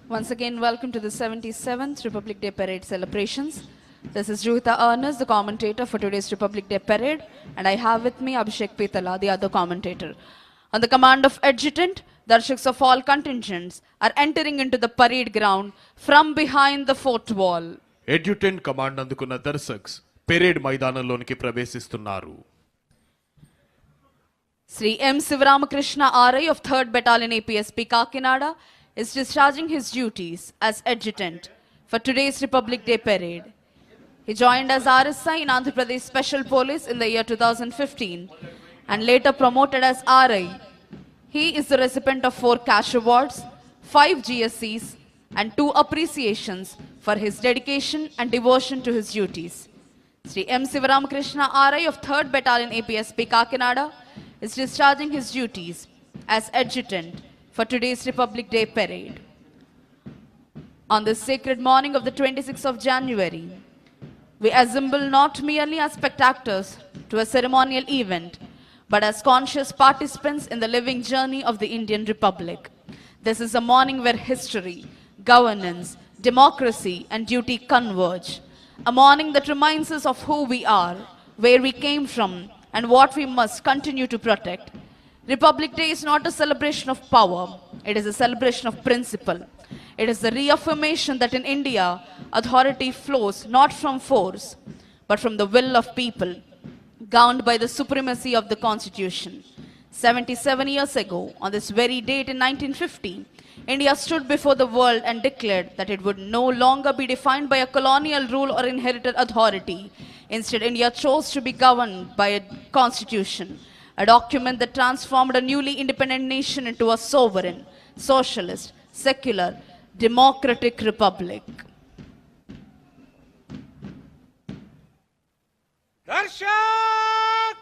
Once again, welcome to the 77th Republic Day Parade celebrations. This is Juhita Ernest, the commentator for today's Republic Day Parade, and I have with me Abhishek Petala, the other commentator. On the command of adjutant, darshaks of all contingents are entering into the parade ground from behind the fort wall. Adjutant command అందుకున్న దర్శక్స్ parade మైదానంలోనికి ప్రవేశిస్తున్నారు. Sri M. Sivaramakrishna RI of 3rd Battalion APSP Kakinada is discharging his duties as adjutant for today's Republic Day Parade. He joined as RSI in Andhra Pradesh Special Police in the year 2015 and later promoted as RI. He is the recipient of 4 cash awards, 5 GSCs and 2 appreciations for his dedication and devotion to his duties. Sri M. Sivaramakrishna RI of 3rd Battalion APSP Kakinada is discharging his duties as adjutant for today's Republic Day Parade. On this sacred morning of the 26th of January, we assemble not merely as spectators to a ceremonial event, but as conscious participants in the living journey of the Indian Republic. This is a morning where history, governance, democracy and duty converge. A morning that reminds us of who we are, where we came from, and what we must continue to protect. Republic Day is not a celebration of power, it is a celebration of principle. It is the reaffirmation that in India, authority flows not from force, but from the will of people, governed by the supremacy of the Constitution. 77 years ago, on this very date in 1950, India stood before the world and declared that it would no longer be defined by a colonial rule or inherited authority. Instead, India chose to be governed by a constitution, a document that transformed a newly independent nation into a sovereign, socialist, secular, democratic republic. दर्शक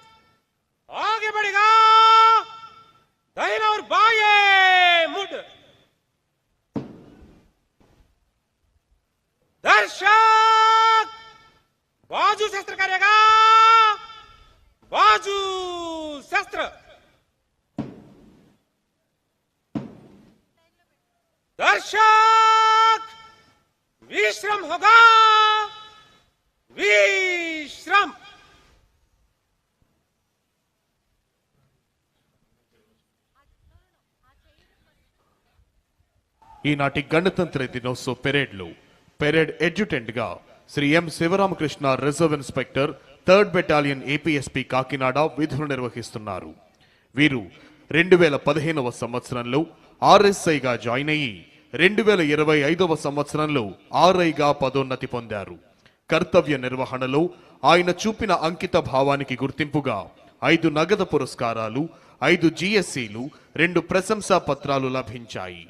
आगे बढ़ेगा दाहिना और बाएं मुड़ दर्शक बाजू शस्त्र करेगा बाजू शस्त्र दर्शक विश्राम होगा विश्राम ఈనాటి గణతంత్ర దినోత్సవ పెరేడ్లో పెరేడ్ అడ్జుటెంట్ గా Shri M Sivaramakrishna reserve inspector 3rd battalion APSP Kakinada విధులు నిర్వహిస్తున్నారు. వీరు 2015వ సంవత్సరంలో ఆర్ఎస్ఐగా జాయిన్ అయ్యి 2025వ సంవత్సరంలో ఆర్ఐగా పదోన్నతి పొందారు. కర్తవ్య నిర్వహణలో ఆయన చూపిన అంకిత భావానికి గుర్తింపుగా 5 నగదు పురస్కారాలు, 5 జిఎస్సీలు, 2 ప్రశంసా పత్రాలు లభించాయి.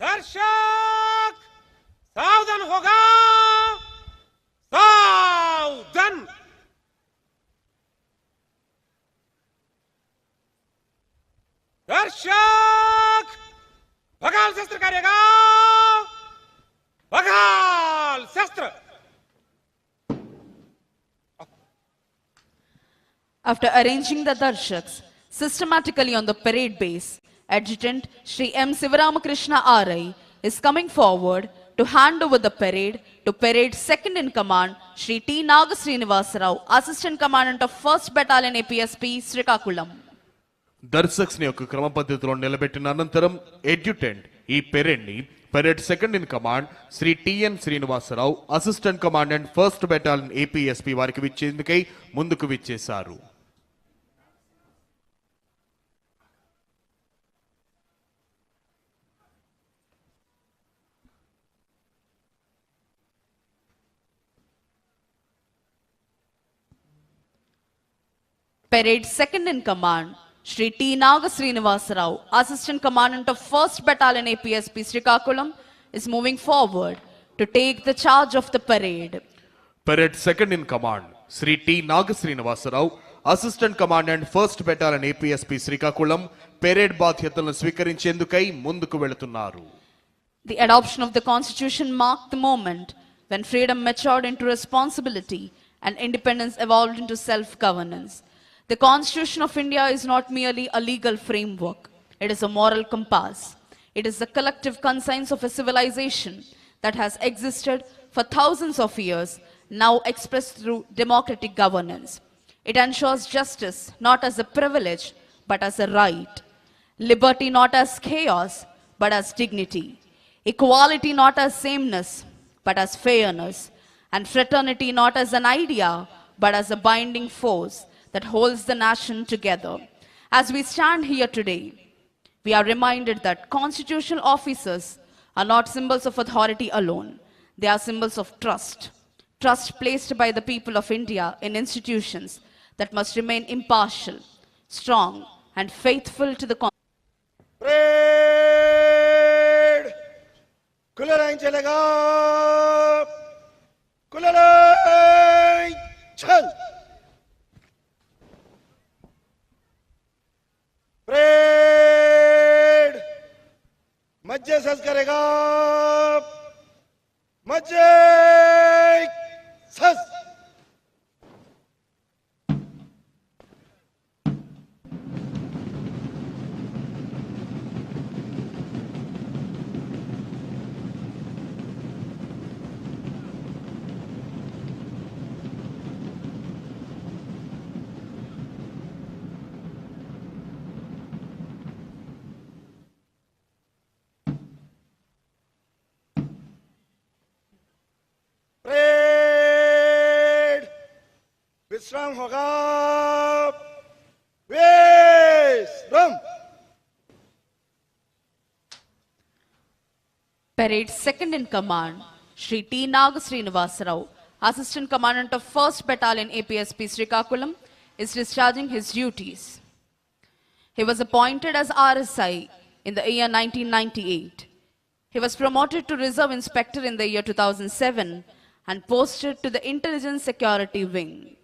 दर्शक सावधान होगा सावधान दर्शक भगाल शस्त्र करेगा भगाल शस्त्र After arranging the darshaks systematically on the parade base, Adjutant Sri M. Sivaramakrishna RI is coming forward to hand over the parade to parade second in command Sri T. Nagasrinivasarao, Assistant Commandant of 1st Battalion APSP Srikakulam. దర్శక్స్ ని ఒక క్రమ పద్ధతిలో నిలబెట్టిన అనంతరం adjutant ఈ parade ని parade second in command Shri TN Srinivasa Rao, assistant commandant 1st battalion APSP వారికి విచ్చేందుకై ముందుకు విచ్చేశారు. Parade second in command Sri T. Nagasrinivasarao, Assistant Commandant of 1st Battalion APSP Srikakulam, is moving forward to take the charge of the parade. Parade second in command Sri T. Nagasrinivasarao, Assistant Commandant 1st Battalion APSP Srikakulam, parade బాధ్యతలను స్వీకరించేందుకై ముందుకు వెళుతున్నారు. The adoption of the Constitution marked the moment when freedom matured into responsibility and independence evolved into self-governance. The Constitution of India is not merely a legal framework, it is a moral compass. It is the collective conscience of a civilization that has existed for thousands of years, now expressed through democratic governance. It ensures justice not as a privilege, but as a right. Liberty not as chaos, but as dignity. Equality not as sameness, but as fairness. And fraternity not as an idea, but as a binding force that holds the nation together. As we stand here today, we are reminded that constitutional officers are not symbols of authority alone. They are symbols of trust. Trust placed by the people of India in institutions that must remain impartial, strong, and faithful to the Constitution. Parade खुला line चलेगा खुला line चल parade मज्जे सज करेगा मज्जे सज parade विश्राम होगा विश्राम Parade second in command, Shri T. Naga Srinivasarao, Assistant Commandant of 1st Battalion APSP Srikakulam, is discharging his duties. He was appointed as RSI in the year 1998. He was promoted to Reserve Inspector in the year 2007 and posted to the Intelligence Security Wing.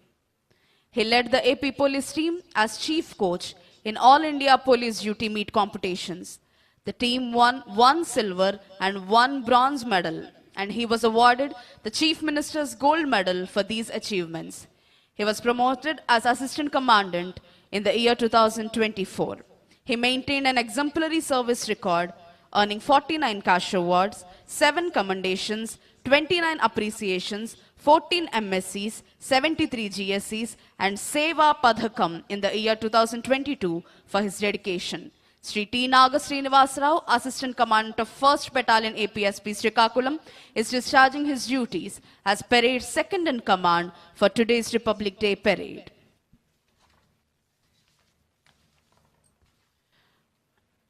He led the AP Police team as Chief Coach in All India Police Duty Meet competitions. The team won 1 silver and 1 bronze medal, and he was awarded the Chief Minister's Gold Medal for these achievements. He was promoted as Assistant Commandant in the year 2024. He maintained an exemplary service record, earning 49 cash awards, 7 commendations, 29 appreciations, 14 MSCs, 73 GSCs, and Seva Padhakam in the year 2022 for his dedication. Shri T. Naga Srinivasarao, Assistant Commandant of 1st Battalion APSP Srikakulam, is discharging his duties as parade second in command for today's Republic Day parade.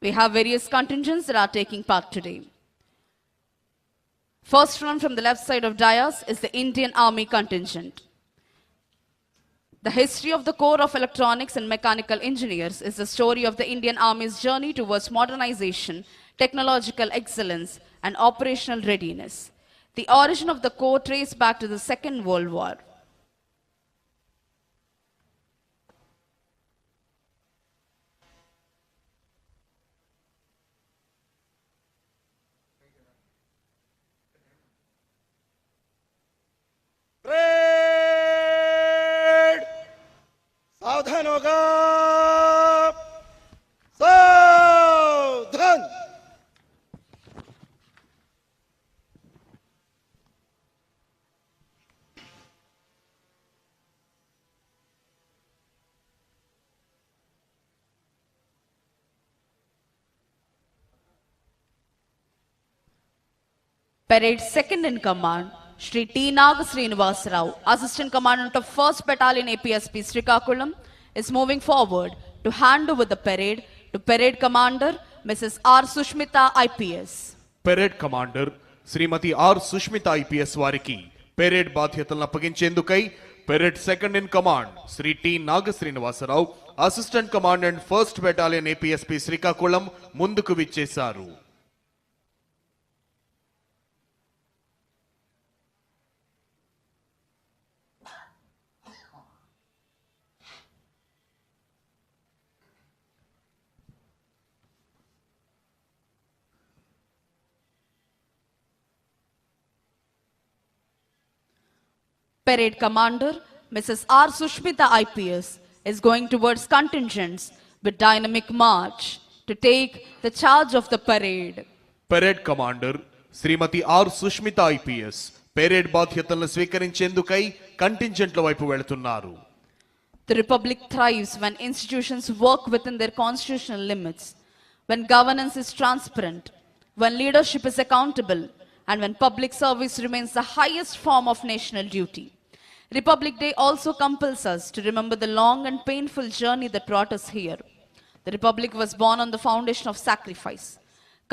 We have various contingents that are taking part today. First one from the left side of dais is the Indian Army contingent. The history of the Corps of Electronics and Mechanical Engineers is the story of the Indian Army's journey towards modernization, technological excellence, and operational readiness. The origin of the Corps traces back to the Second World War. Parade सावधान होगा सावधान Parade second in command, Shri T. Naga Srinivasarao, Assistant Commandant of 1st Battalion APSP Srikakulam, is moving forward to hand over the parade to Parade Commander Mrs. R. Sushmita IPS. Parade commander Shrimati R Sushmita IPS వారికి parade బాధ్యతలను అప్పగించేందుకై parade second in command Shri T Naga Srinivasarao assistant commandant 1st battalion APSP Srikakulam ముందుకు విచ్చేశారు. Parade Commander Mrs. R. Sushmita IPS is going towards contingents with dynamic march to take the charge of the parade. Parade commander Shrimati R Sushmita IPS parade బాధ్యతలను స్వీకరించేందుకై కంటింజెంట్ల వైపు వెళుతున్నారు. The Republic thrives when institutions work within their constitutional limits, when governance is transparent, when leadership is accountable, and when public service remains the highest form of national duty. Republic Day also compels us to remember the long and painful journey that brought us here. The Republic was born on the foundation of sacrifice.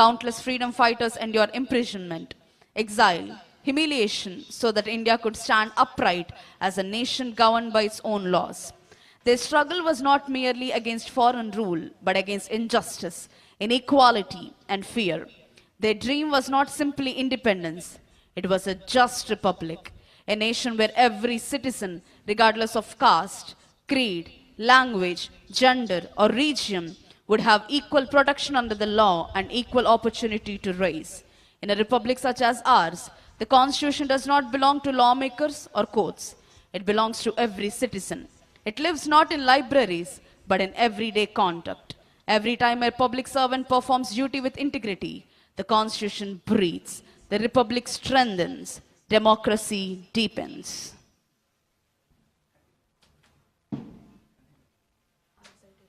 Countless freedom fighters endured imprisonment, exile, humiliation, so that India could stand upright as a nation governed by its own laws. Their struggle was not merely against foreign rule, but against injustice, inequality, and fear. Their dream was not simply independence, it was a just republic, a nation where every citizen, regardless of caste, creed, language, gender, or region, would have equal protection under the law and equal opportunity to rise. In a republic such as ours, the constitution does not belong to lawmakers or courts. It belongs to every citizen. It lives not in libraries, but in everyday conduct. Every time a public servant performs duty with integrity, the constitution breathes, the republic strengthens, democracy deepens.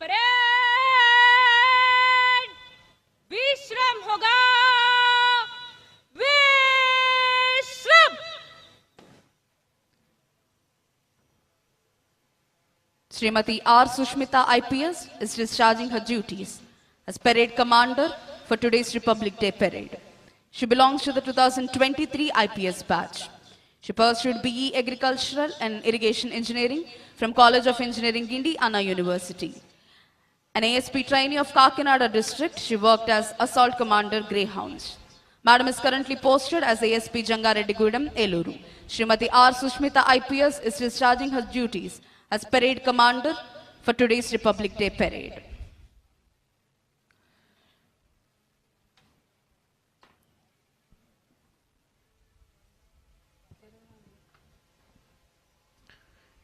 Parade विश्राम होगा विश्राम. Srimati R. Sushmita IPS is discharging her duties as parade commander for today's Republic Day parade. She belongs to the 2023 IPS batch. She pursued BE Agricultural and Irrigation Engineering from College of Engineering, Gindi, Anna University. An ASP trainee of Kakinada district, she worked as Assault Commander Greyhounds. Madam is currently posted as ASP Jangareddigudem, Eluru. Srimati R. Sushmita IPS is discharging her duties as Parade Commander for today's Republic Day parade.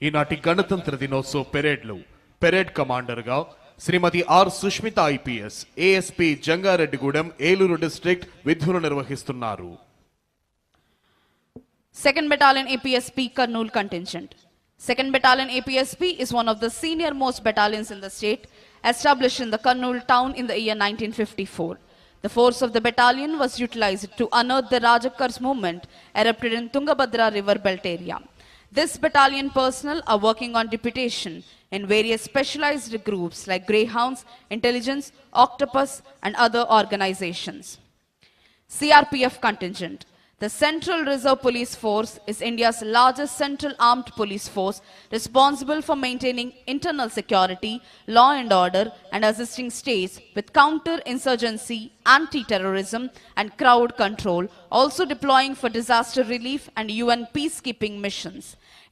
ఈనాటి గణతంత్ర దినోత్సవ పెరేడ్లో parade కమాండర్గా Shrimati R Sushmita IPS ASP Jangareddygudem Eluru district విధులు నిర్వహిస్తున్నారు. 2nd Battalion APSP Kurnool contingent. 2nd Battalion APSP is one of the senior most battalions in the state, established in the Kurnool town in the year 1954. The force of the battalion was utilized to unearth the Rajakars movement erupted in Tungabhadra river belt area. This battalion personnel are working on deputation in various specialized groups like Greyhounds, Intelligence, Octopus, and other organizations. CRPF contingent. The Central Reserve Police Force is India's largest central armed police force responsible for maintaining internal security, law and order, and assisting states with counter-insurgency, anti-terrorism, and crowd control, also deploying for disaster relief and UN peacekeeping missions.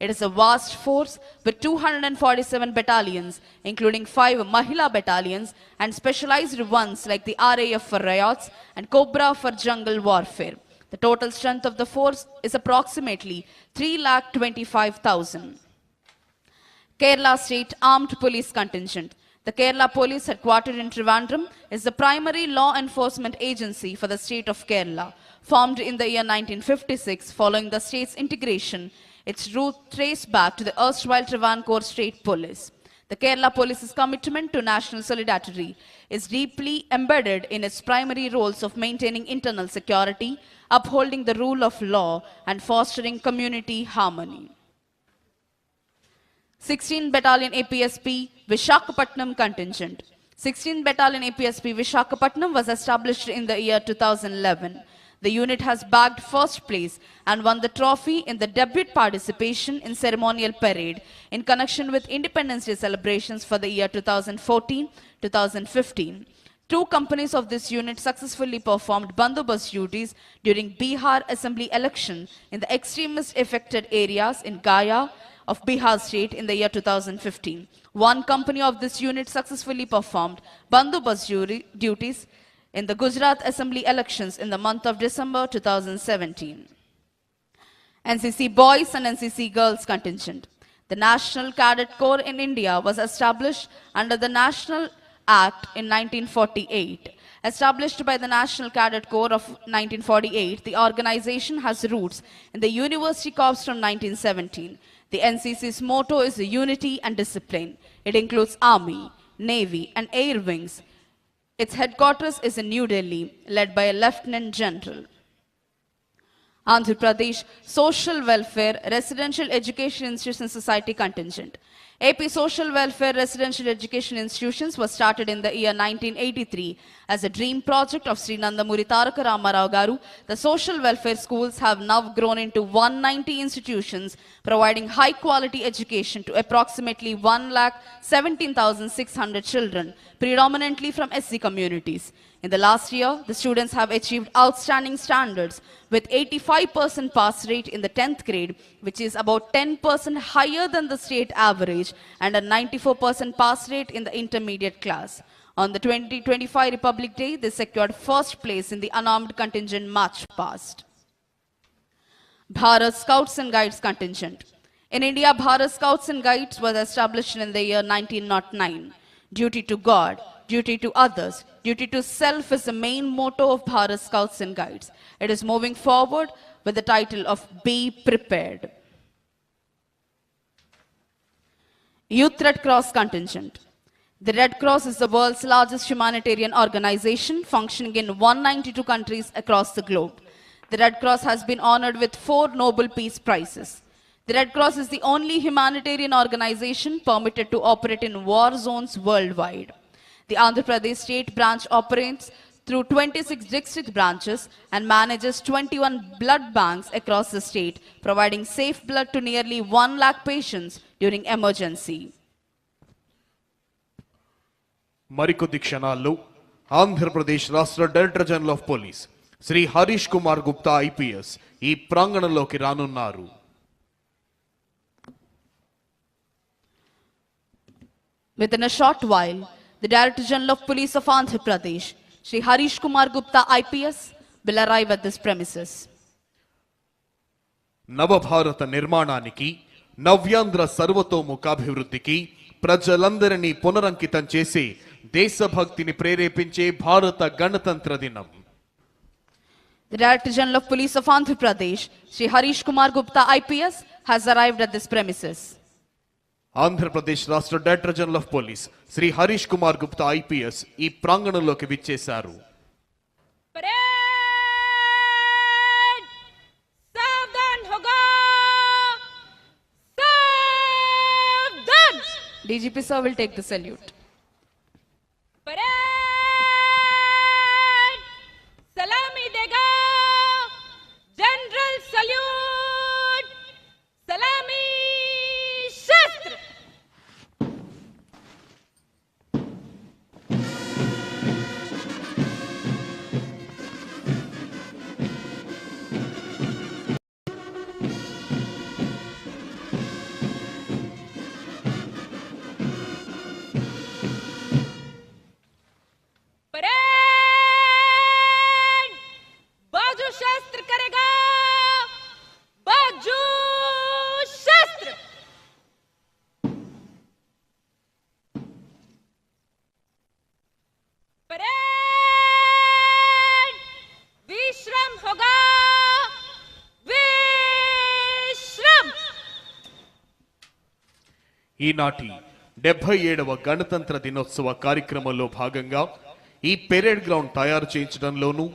It is a vast force with 247 battalions, including 5 Mahila battalions and specialized ones like the RAF for riots and Cobra for jungle warfare. The total strength of the force is approximately 3,25,000. Kerala State Armed Police Contingent. The Kerala Police headquartered in Trivandrum is the primary law enforcement agency for the state of Kerala. Formed in the year 1956 following the state's integration, its root traced back to the erstwhile Travancore State Police. The Kerala Police's commitment to national solidarity is deeply embedded in its primary roles of maintaining internal security, upholding the rule of law, and fostering community harmony. 16th Battalion APSP Vishakhapatnam contingent. 16th Battalion APSP Vishakhapatnam was established in the year 2011. The unit has bagged first place and won the trophy in the debut participation in ceremonial parade in connection with Independence Day celebrations for the year 2014-2015. 2 companies of this unit successfully performed bandobast duties during Bihar Assembly election in the extremist affected areas in Gaya of Bihar state in the year 2015. 1 company of this unit successfully performed bandobast duties in the Gujarat Assembly elections in the month of December 2017. NCC Boys and NCC Girls contingent. The National Cadet Corps in India was established under the National Act in 1948. Established by the National Cadet Corps of 1948, the organization has roots in the University Corps from 1917. The NCC's motto is unity and discipline. It includes Army, Navy, and Air Wings. Its headquarters is in New Delhi, led by a Lieutenant General. Andhra Pradesh Social Welfare Residential Education Institution Society Contingent. AP Social Welfare Residential Education Institutions was started in the year 1983 as a dream project of Sri Nandamuri Taraka Ramarao Garu. The social welfare schools have now grown into 190 institutions, providing high quality education to approximately 1,17,600 children, predominantly from SC communities. In the last year, the students have achieved outstanding standards with 85% pass rate in the 10th grade, which is about 10% higher than the state average, and a 94% pass rate in the intermediate class. On the 2025 Republic Day, they secured first place in the unarmed contingent march past. Bharat Scouts and Guides contingent. In India, Bharat Scouts and Guides was established in the year 1909. Duty to God, duty to others, duty to self is the main motto of Bharat Scouts and Guides. It is moving forward with the title of Be Prepared. Youth Red Cross contingent. The Red Cross is the world's largest humanitarian organization, functioning in 192 countries across the globe. The Red Cross has been honored with 4 Nobel Peace Prizes. The Red Cross is the only humanitarian organization permitted to operate in war zones worldwide. The Andhra Pradesh state branch operates through 26 district branches and manages 21 blood banks across the state, providing safe blood to nearly 1 lakh patients during emergency. మరికొద్ది క్షణాల్లో ఆంధ్రప్రదేశ్ రాష్ట్ర director general of police Sri Harish Kumar Gupta IPS ఈ ప్రాంగణంలోకి రానున్నారు. Within a short while, the Director General of Police of Andhra Pradesh, Shri Harish Kumar Gupta IPS, will arrive at this premises. నవభారత నిర్మాణానికి, నవ్యాంధ్ర సర్వతోముఖాభివృద్ధికి, ప్రజలందరినీ పునరంకితం చేసి దేశభక్తిని ప్రేరేపించే భారత గణతంత్ర దినం. The Director General of Police of Andhra Pradesh, Shri Harish Kumar Gupta IPS, has arrived at this premises. Andhra Pradesh రాష్ట్ర director general of police Sri Harish Kumar Gupta IPS ఈ ప్రాంగణంలోకి విచ్చేశారు. DGP sir will take the salute. सलामी देगा जनरल सल्यूट सलामी शस्त्र. बाजू शस्त्र करेगा बाजू शस्त्र. परेड विश्राम होगा विश्राम. ఈనాటి 77వ గణతంత్ర దినోత్సవ కార్యక్రమంలో భాగంగా ఈ పెరేడ్ గ్రౌండ్ తయారు చేయించడంలోనూ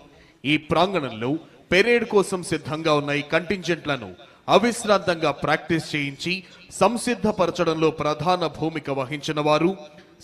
ఈ ప్రాంగణంలో పెరేడ్ కోసం సిద్ధంగా ఉన్న ఈ కంటింజెంట్లను అవిశ్రాంతంగా ప్రాక్టీస్ చేయించి సంసిద్ధపరచడంలో ప్రధాన భూమిక వహించిన వారు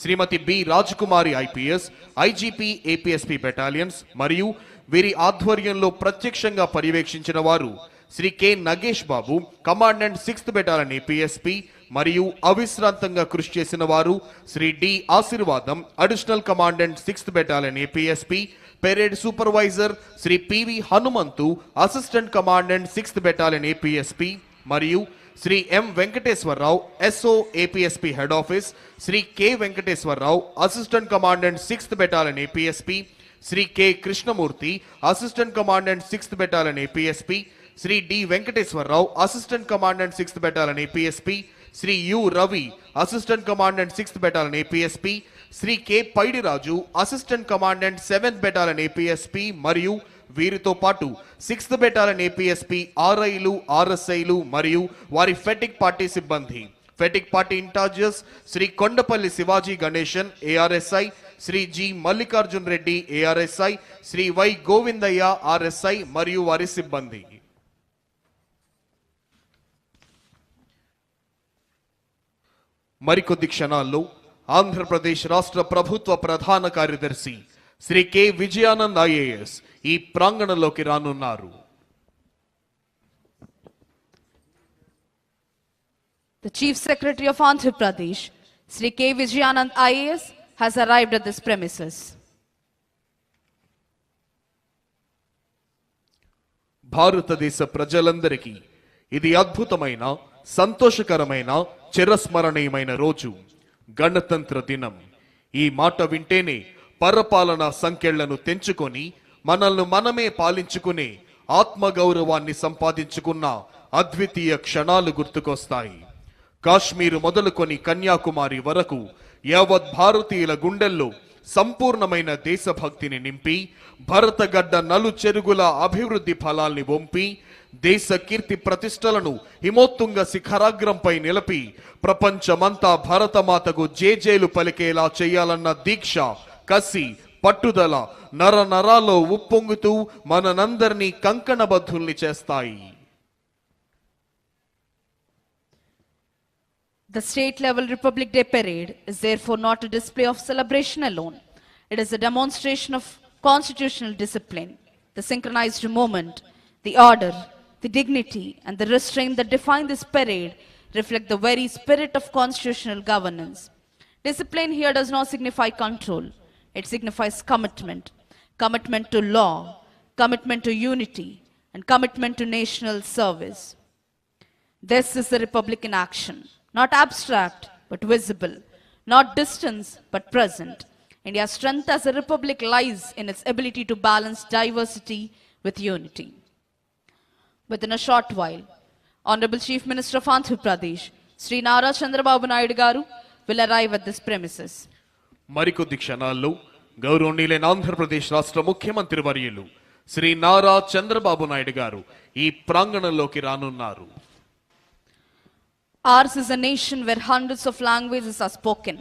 Shrimati B Rajakumari IPS, IGP APSP battalions మరియు వీరి ఆధ్వర్యంలో ప్రత్యక్షంగా పర్యవేక్షించిన వారు Shri K Nagesh Babu, commandant 6th battalion APSP మరియు అవిశ్రాంతంగా కృషి చేసిన వారు Shri D Ashirvadam, additional commandant 6th battalion APSP, parade supervisor Shri PV Hanumanthu, assistant commandant 6th battalion APSP మరియు Shri M Venkateswararao, SO APSP head office, Shri K Venkateswararao, assistant commandant 6th battalion APSP, Shri K Krishnamurthy, assistant commandant 6th battalion APSP, Sri D Venkateswara Rao, assistant commandant 6th battalion APSP, Sri U Ravi, Assistant Commandant 6th Battalion APSP, Sri K Paidiraju, Assistant Commandant 7th Battalion APSP, మరియు వీరితో పాటు 6th Battalion APSP RIలు RSIలు మరియు వారి fatigue party సిబ్బంది. Fatigue party incharges Shri Kondapalli Shivaji Ganesan ARSI, Shri G Mallikarjun Reddy ARSI, Shri Y Govindayya RSI మరియు వారి సిబ్బంది. మరికొద్ది క్షణాల్లో ఆంధ్రప్రదేశ్ రాష్ట్ర ప్రభుత్వ ప్రధాన కార్యదర్శి శ్రీ కె విజయానంద్ IAS ఈ ప్రాంగణంలోకి రానున్నారు. The Chief Secretary of Andhra Pradesh, Sri K. Vijayanand IAS, has arrived at this premises. భారతదేశ ప్రజలందరికీ ఇది అద్భుతమైన సంతోషకరమైన చిరస్మరణీయమైన రోజు, గణతంత్ర దినం. ఈ మాట వింటేనే పరపాలన సంకెళ్లను తెంచుకొని మనల్ని మనమే పాలించుకునే ఆత్మగౌరవాన్ని సంపాదించుకున్న అద్వితీయ క్షణాలు గుర్తుకొస్తాయి. కాశ్మీరు మొదలుకొని కన్యాకుమారి వరకు యావత్ భారతీయుల గుండెల్లో సంపూర్ణమైన దేశభక్తిని నింపి భరతగడ్డ నలు చెరుగుల అభివృద్ధి ఫలాల్ని వంపి దేశ కీర్తి ప్రతిష్టలను హిమోత్తుంగ శిఖరాగ్రంపై నిలిపి ప్రపంచమంతా భరతమాతకు జేజేలు పలికేలా చేయాలన్న దీక్ష, కసి, పట్టుదల నరనరాల్లో ఉప్పొంగుతూ మనందరినీ కంకణబద్ధుల్ని చేస్తాయి. The state-level Republic Day parade is therefore not a display of celebration alone. It is a demonstration of constitutional discipline. The synchronized movement, the order, the dignity, and the restraint that define this parade reflect the very spirit of constitutional governance. Discipline here does not signify control. It signifies commitment. Commitment to law, commitment to unity, and commitment to national service. This is the Republic in action. Not abstract, but visible. Not distant, but present. India's strength as a republic lies in its ability to balance diversity with unity. Within a short while, Honorable Chief Minister of Andhra Pradesh, Sri Nara Chandrababu Naidu Garu, will arrive at this premises. మరికొద్ది క్షణాల్లో గౌరవనీయులైన ఆంధ్రప్రదేశ్ రాష్ట్ర ముఖ్యమంత్రి వర్యులు శ్రీ నారా చంద్రబాబు నాయుడు గారు ఈ ప్రాంగణంలోకి రానున్నారు. Ours is a nation where hundreds of languages are spoken,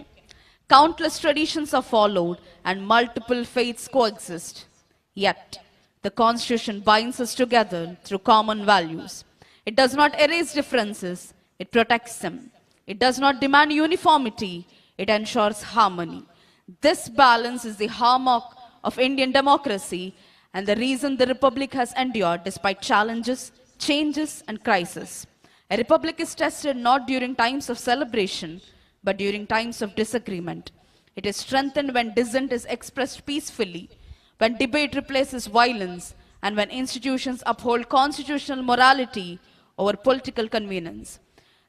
countless traditions are followed, and multiple faiths coexist. Yet, the Constitution binds us together through common values. It does not erase differences, it protects them. It does not demand uniformity, it ensures harmony. This balance is the hallmark of Indian democracy and the reason the Republic has endured despite challenges, changes, and crises. A republic is tested not during times of celebration, but during times of disagreement. It is strengthened when dissent is expressed peacefully, when debate replaces violence, and when institutions uphold constitutional morality over political convenience.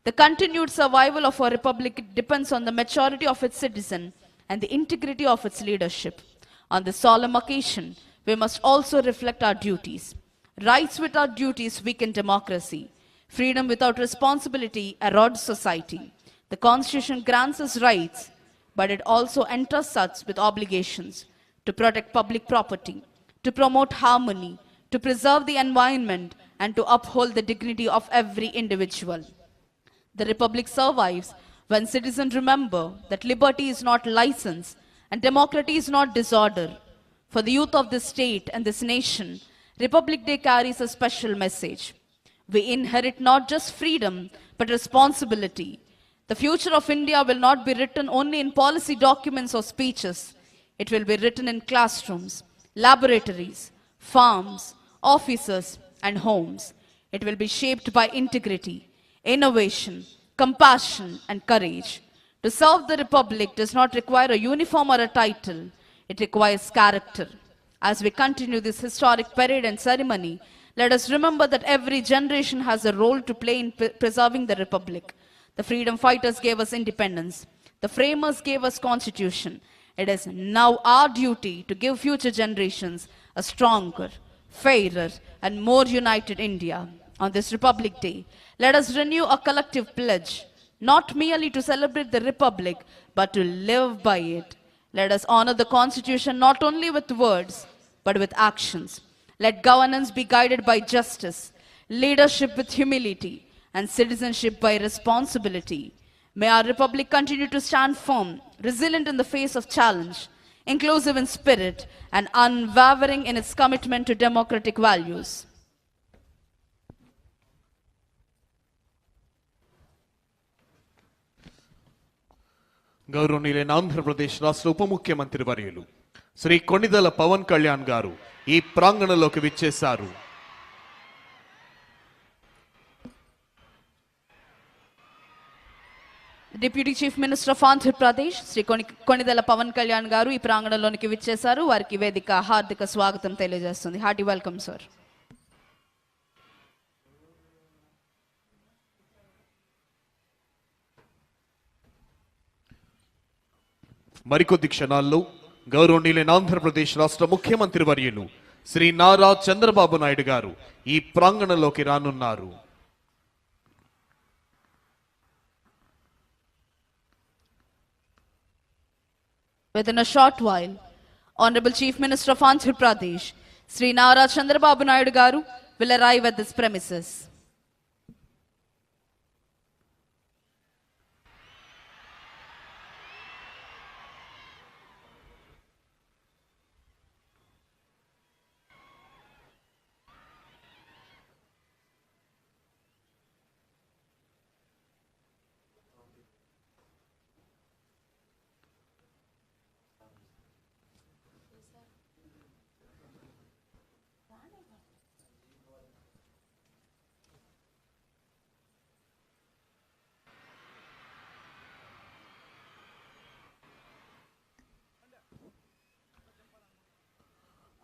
The continued survival of our republic depends on the maturity of its citizen and the integrity of its leadership. On this solemn occasion, we must also reflect our duties. Rights without duties weaken democracy. Freedom without responsibility erodes society. The Constitution grants us rights, but it also entrusts us with obligations to protect public property, to promote harmony, to preserve the environment, and to uphold the dignity of every individual. The Republic survives when citizens remember that liberty is not license and democracy is not disorder. For the youth of this state and this nation, Republic Day carries a special message. We inherit not just freedom, but responsibility. The future of India will not be written only in policy documents or speeches. It will be written in classrooms, laboratories, farms, offices, and homes. It will be shaped by integrity, innovation, compassion, and courage. To serve the Republic does not require a uniform or a title. It requires character. As we continue this historic parade and ceremony, let us remember that every generation has a role to play in preserving the Republic. The freedom fighters gave us independence. The framers gave us constitution. It is now our duty to give future generations a stronger, fairer, and more united India. On this Republic Day, let us renew a collective pledge not merely to celebrate the Republic, but to live by it. Let us honor the Constitution not only with words, but with actions. Let governance be guided by justice, leadership with humility, and citizenship by responsibility. May our Republic continue to stand firm, resilient in the face of challenge, inclusive in spirit, and unwavering in its commitment to democratic values. గౌరవనీయులైన ఆంధ్రప్రదేశ్ రాష్ట్ర ఉప ముఖ్యమంత్రి వర్యులు శ్రీ కొణిదెల పవన్ కళ్యాణ్ గారు ఈ ప్రాంగణంలోకి విచ్చేశారు. Deputy chief minister of Andhra Pradesh Sri Konidela Pawan Kalyan garu ఈ ప్రాంగణంలోనికి విచ్చేశారు. వారికి వేదిక హార్దిక స్వాగతం తెలియజేస్తుంది. Hearty welcome sir. మరికొద్ది క్షణాల్లో గౌరవనీయులైన ఆంధ్రప్రదేశ్ రాష్ట్ర ముఖ్యమంత్రి వర్యులు శ్రీ నారా చంద్రబాబు నాయుడు గారు ఈ ప్రాంగణంలోకి రానున్నారు. Within a short while, Honorable Chief Minister of Andhra Pradesh, Sri Nara Chandrababu Naidu Garu, will arrive at this premises.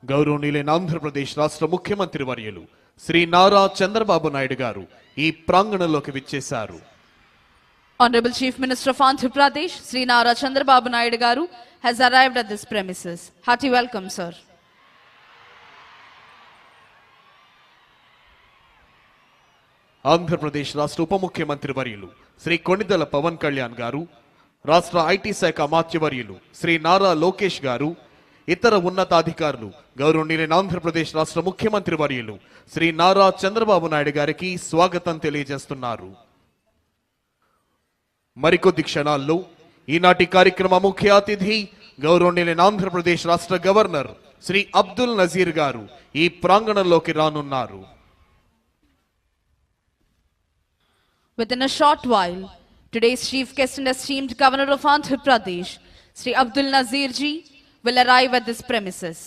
గౌరవనీయులైన ఆంధ్రప్రదేశ్ రాష్ట్ర ముఖ్యమంత్రి వర్యులు శ్రీ నారా చంద్రబాబు నాయుడు గారు ఈ ప్రాంగణంలోకి విచ్చేశారు. Honorable Chief Minister of Andhra Pradesh, Sri Nara Chandrababu Naidu Garu, has arrived at this premises. Hearty welcome, sir. Andhra Pradesh రాష్ట్ర ఉప ముఖ్యమంత్రి వర్యులు శ్రీ కొణిదెల పవన్ కళ్యాణ్ గారు, రాష్ట్ర ఐటీ శాఖ అమాత్యవర్యులు శ్రీ నారా లోకేష్ గారు, ఇతర ఉన్నతాధికారులు గౌరవనీయులైన ఆంధ్రప్రదేశ్ రాష్ట్ర ముఖ్యమంత్రి వర్యులు శ్రీ నారా చంద్రబాబు నాయుడు గారికి స్వాగతం తెలియజేస్తున్నారు. మరికొద్ది క్షణాల్లో ఈనాటి కార్యక్రమ ముఖ్య అతిథి గౌరవనీయులైన ఆంధ్రప్రదేశ్ రాష్ట్ర గవర్నర్ శ్రీ అబ్దుల్ నజీర్ గారు ఈ ప్రాంగణంలోకి రానున్నారు. Within a short while, today's chief guest and esteemed governor of Andhra Pradesh, Sri Abdul Nazir ji, will arrive at this premises.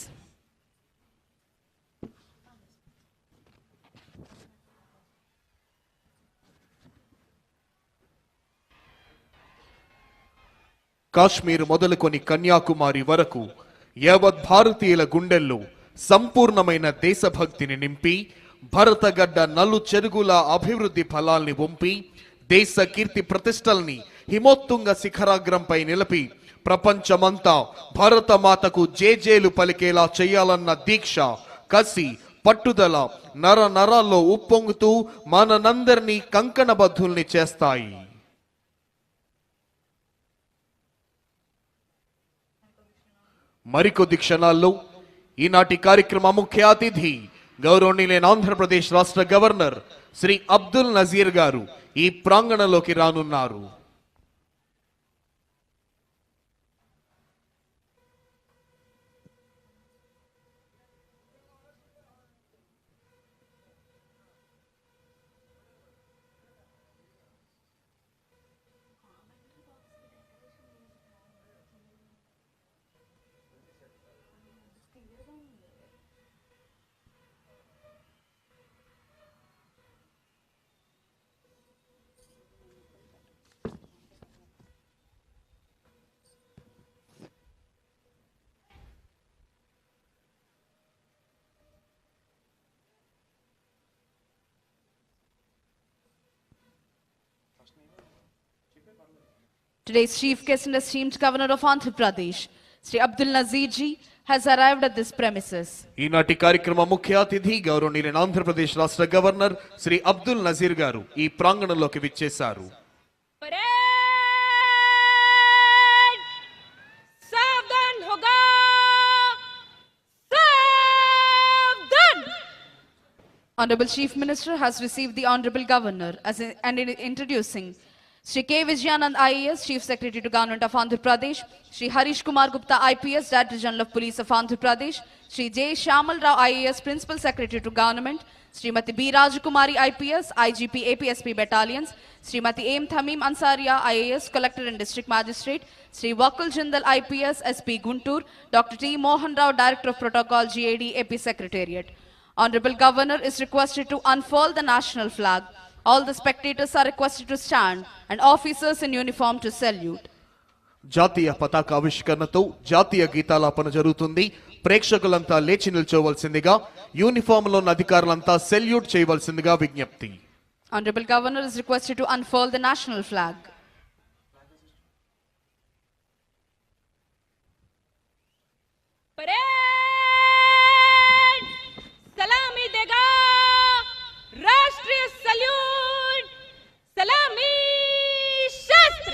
Kashmir మొదలుకొని కన్యాకుమారి వరకు యావత్ భారతీయుల గుండెల్లో సంపూర్ణమైన దేశభక్తిని నింపి భరతగడ్డ నలు చెరుగుల అభివృద్ధి ఫలాల్ని వంపి దేశ కీర్తి ప్రతిష్టల్ని హిమోత్తుంగ శిఖరాగ్రంపై నిలిపి ప్రపంచమంతా భారతమాతకు జేజేలు పలికేలా చేయాలన్న దీక్ష, కసి, పట్టుదల నర నరాల్లో ఉప్పొంగుతూ మనందరినీ కంకణబద్ధుల్ని చేస్తాయి. మరికొద్ది క్షణాల్లో ఈనాటి కార్యక్రమ ముఖ్య అతిథి గౌరవనీయులైన ఆంధ్రప్రదేశ్ రాష్ట్ర గవర్నర్ శ్రీ అబ్దుల్ నజీర్ గారు ఈ ప్రాంగణంలోకి రానున్నారు. Today's chief guest and esteemed governor of Andhra Pradesh, Sri Abdul Nazir ji, has arrived at this premises. ఈనాటి కార్యక్రమ ముఖ్య అతిథి గౌరవనీయులైన ఆంధ్రప్రదేశ్ రాష్ట్ర గవర్నర్ శ్రీ అబ్దుల్ నజీర్ గారు ఈ ప్రాంగణంలోకి విచ్చేశారు. For Honorable Chief Minister has received the Honorable Governor and introducing Shri K. Vijayanand IAS, Chief Secretary to Government of Andhra Pradesh, Shri Harish Kumar Gupta IPS, Director General of Police of Andhra Pradesh, Shri J. Shamal Rao IAS, Principal Secretary to Government, Srimati B. Rajakumari IPS, IGP APSP Battalions, Srimati M. Thamim Ansaria IAS, Collector and District Magistrate, Sri Wakul Jindal IPS, SP Guntur, Dr. T. Mohan Rao, Director of Protocol, GAD, AP Secretariat. Honorable Governor is requested to unfurl the national flag. All the spectators are requested to stand and officers in uniform to salute. జాతీయ పతాకావిష్కరణతో జాతీయ గీతాలాపన జరుగుతుంది. ప్రేక్షకులంతా లేచి నిల్చోవలసిందిగా, యూనిఫామ్లో ఉన్న అధికారులంతా salute చేయవలసిందిగా విజ్ఞప్తి. Honorable Governor is requested to unfurl the national flag. Parade सलामी देगा राष्ट्रीय सल्यूट सलामी शस्त्र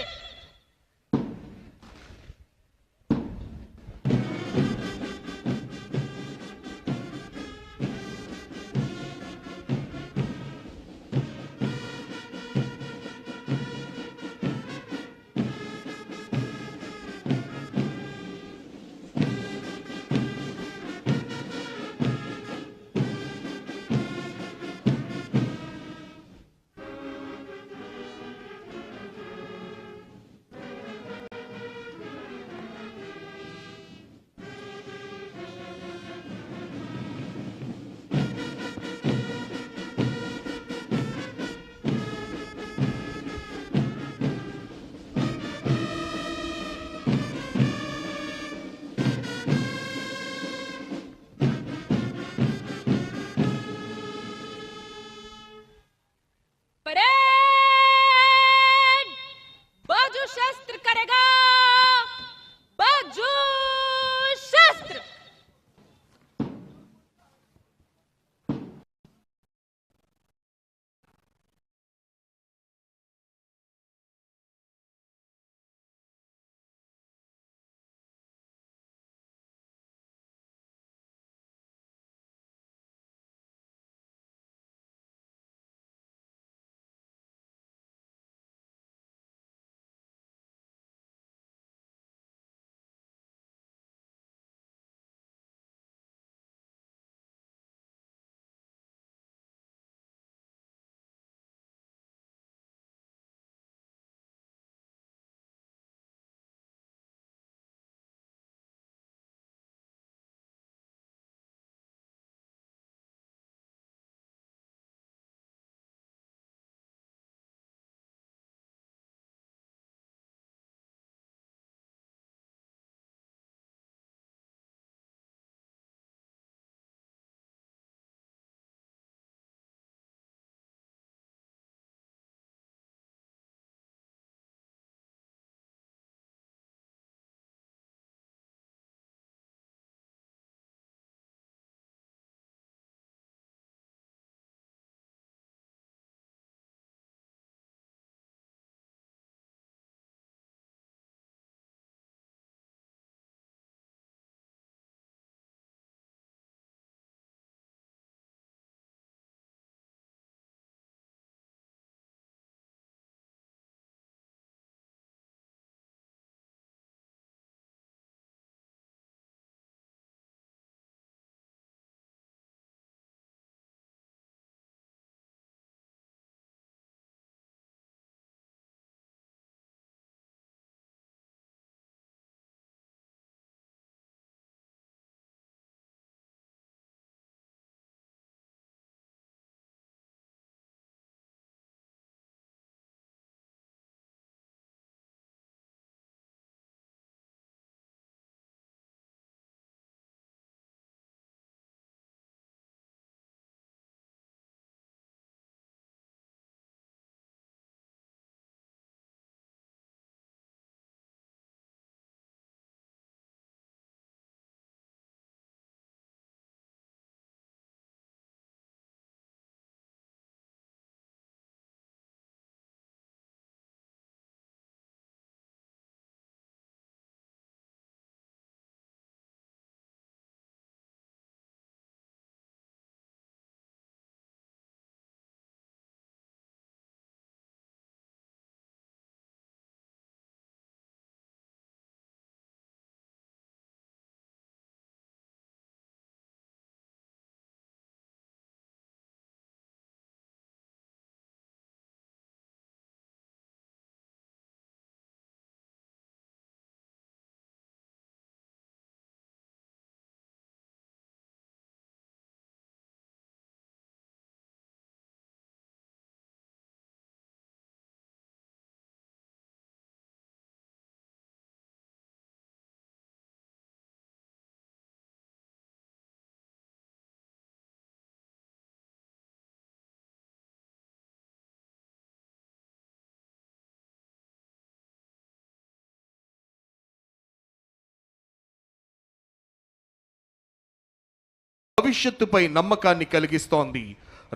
భవిష్యత్తుపై నమ్మకాన్ని కలిగిస్తోంది.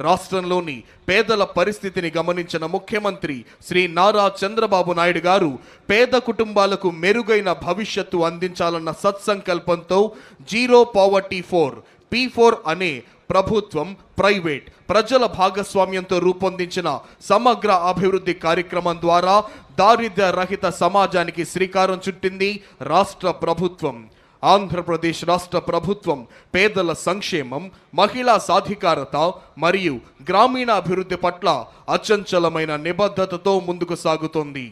రాష్ట్రంలోని పేదల పరిస్థితిని గమనించిన ముఖ్యమంత్రి శ్రీ నారా చంద్రబాబు నాయుడు గారు పేద కుటుంబాలకు మెరుగైన భవిష్యత్తు అందించాలన్న సత్సంకల్పంతో జీరో పావర్టీ 4 P4 అనే ప్రభుత్వం, ప్రైవేట్, ప్రజల భాగస్వామ్యంతో రూపొందించిన సమగ్ర అభివృద్ధి కార్యక్రమం ద్వారా దారిద్ర్య రహిత సమాజానికి శ్రీకారం చుట్టింది రాష్ట్ర ప్రభుత్వం. ఆంధ్రప్రదేశ్ రాష్ట్ర ప్రభుత్వం పేదల సంక్షేమం, మహిళా సాధికారత మరియు గ్రామీణ అభివృద్ధి పట్ల అచంచలమైన నిబద్ధతతో ముందుకు సాగుతోంది.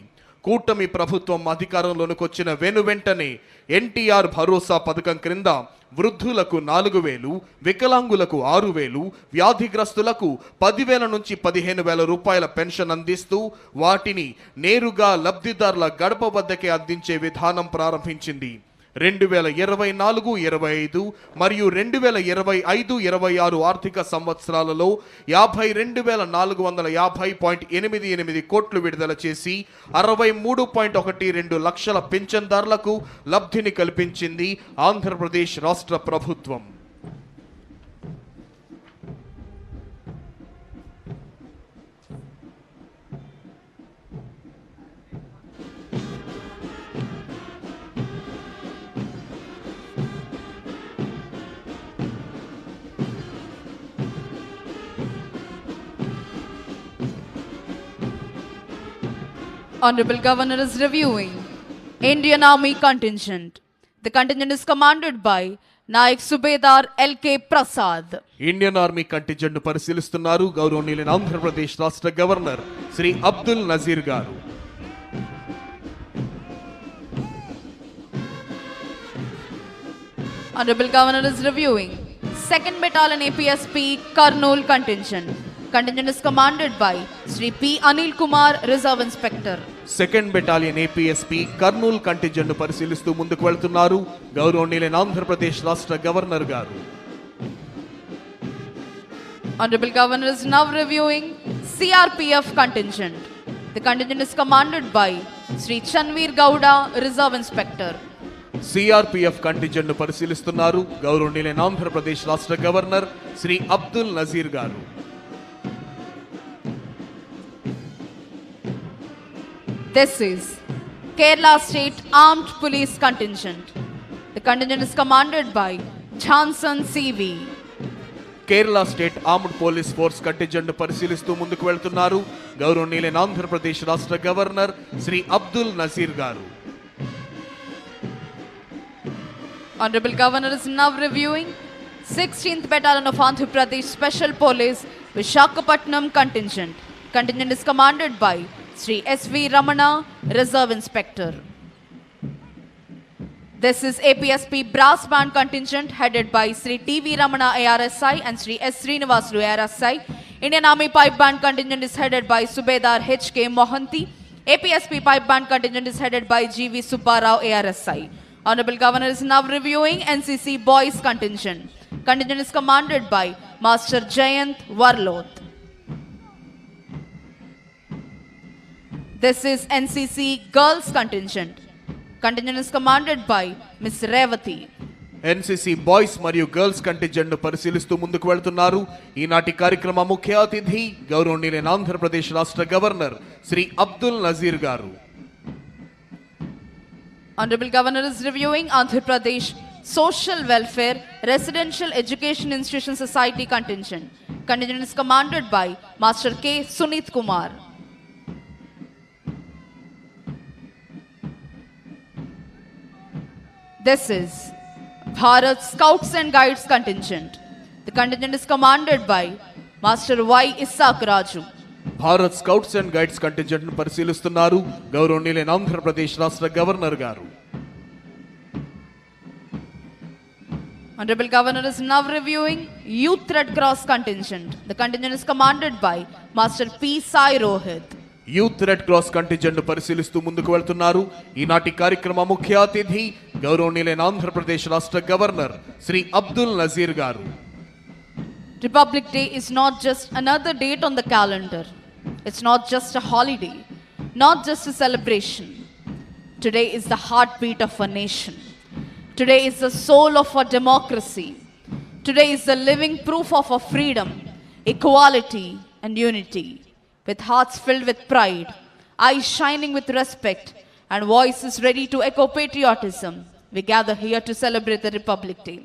కూటమి ప్రభుత్వం అధికారంలోకి వచ్చిన వెంటనే ఎన్టీఆర్ భరోసా పథకం క్రింద వృద్ధులకు 4,000, వికలాంగులకు 6,000, వ్యాధిగ్రస్తులకు 10,000 నుంచి 15,000 రూపాయల పెన్షన్ అందిస్తూ వాటిని నేరుగా లబ్ధిదారుల గడప వద్దకే అందించే విధానం ప్రారంభించింది. 2024-25 మరియు 2025-26 ఆర్థిక సంవత్సరాలలో 52,450.88 కోట్లు విడుదల చేసి 63.12 లక్షల పింఛన్దారులకు లబ్ధిని కల్పించింది ఆంధ్రప్రదేశ్ రాష్ట్ర ప్రభుత్వం. Honorable Governor is reviewing Indian Army contingent. The contingent is commanded by Naik Subedar L.K. Prasad. Indian army contingent పరిశీలిస్తున్నారు గౌరవనీయులైన ఆంధ్రప్రదేశ్ రాష్ట్ర గవర్నర్ శ్రీ అబ్దుల్ నజీర్ గారు. Honorable Governor is reviewing 2nd Battalion APSP Kurnool contingent. Contingent is commanded by Sri P. Anil Kumar, Reserve Inspector. 2nd Battalion APSP Kurnool contingent పరిశీలిస్తూ ముందుకు వెళ్తున్నారు గౌరవనీయులైన ఆంధ్రప్రదేశ్ రాష్ట్ర governor గారు. Honorable Governor is now reviewing CRPF contingent. The contingent is commanded by Sri Chanveer Gowda, Reserve Inspector. CRPF contingent పరిశీలిస్తున్నారు గౌరవనీయులైన ఆంధ్రప్రదేశ్ రాష్ట్ర governor Shri Abdul Nazir గారు. This is Kerala State Armed Police Contingent. The contingent is commanded by Johnson CV. Kerala state armed police force contingent పరిశీలిస్తూ ముందుకు వెళ్తున్నారు గౌరవనీయులైన ఆంధ్రప్రదేశ్ రాష్ట్ర governor Shri Abdul Nazir గారు. Honorable Governor is now reviewing 16th Battalion of Andhra Pradesh Special Police Visakhapatnam contingent. Contingent is commanded by Sri S.V. Ramana, Reserve Inspector. This is APSP Brass Band contingent headed by Sri T.V. Ramana ARSI and Sri S. Srinivasulu ARSI. Indian Army Pipe Band contingent is headed by Subedar H.K. Mohanty. APSP Pipe Band contingent is headed by G.V. Subbarao ARSI. Honorable Governor is now reviewing NCC Boys contingent. Contingent is commanded by Master Jayant Warloth. This is NCC Girls contingent. Contingent is commanded by Miss Revati. NCC boys మరియు girls contingent పరిశీలిస్తూ ముందుకు వెళ్తున్నారు ఈనాటి కార్యక్రమ ముఖ్య అతిథి గౌరవనీయులైన ఆంధ్రప్రదేశ్ రాష్ట్ర గవర్నర్ శ్రీ అబ్దుల్ నజీర్ గారు. Honorable Governor is reviewing Andhra Pradesh Social Welfare Residential Education Institution Society contingent. Contingent is commanded by Master K. Sunit Kumar. This is Bharat Scouts and Guides contingent. The contingent is commanded by Master Y. Isaac Raju. Bharat scouts and guides contingent పరిశీలిస్తున్నారు గౌరవనీయులైన ఆంధ్రప్రదేశ్ రాష్ట్ర governor గారు. Honorable Governor is now reviewing Youth Red Cross contingent. The contingent is commanded by Master P. Sai Rohit. Youth red cross contingent పరిశీలిస్తూ ముందుకు వెళ్తున్నారు ఈనాటి కార్యక్రమ ముఖ్య అతిథి గౌరవనీయులైన ఆంధ్రప్రదేశ్ రాష్ట్ర గవర్నర్ శ్రీ అబ్దుల్ నజీర్ గారు. Republic Day is not just another date on the calendar. It's not just a holiday, not just a celebration. Today is the heartbeat of a nation. Today is the soul of our democracy. Today is the living proof of our freedom, equality, and unity. With hearts filled with pride, eyes shining with respect, and voices ready to echo patriotism, we gather here to celebrate the Republic Day.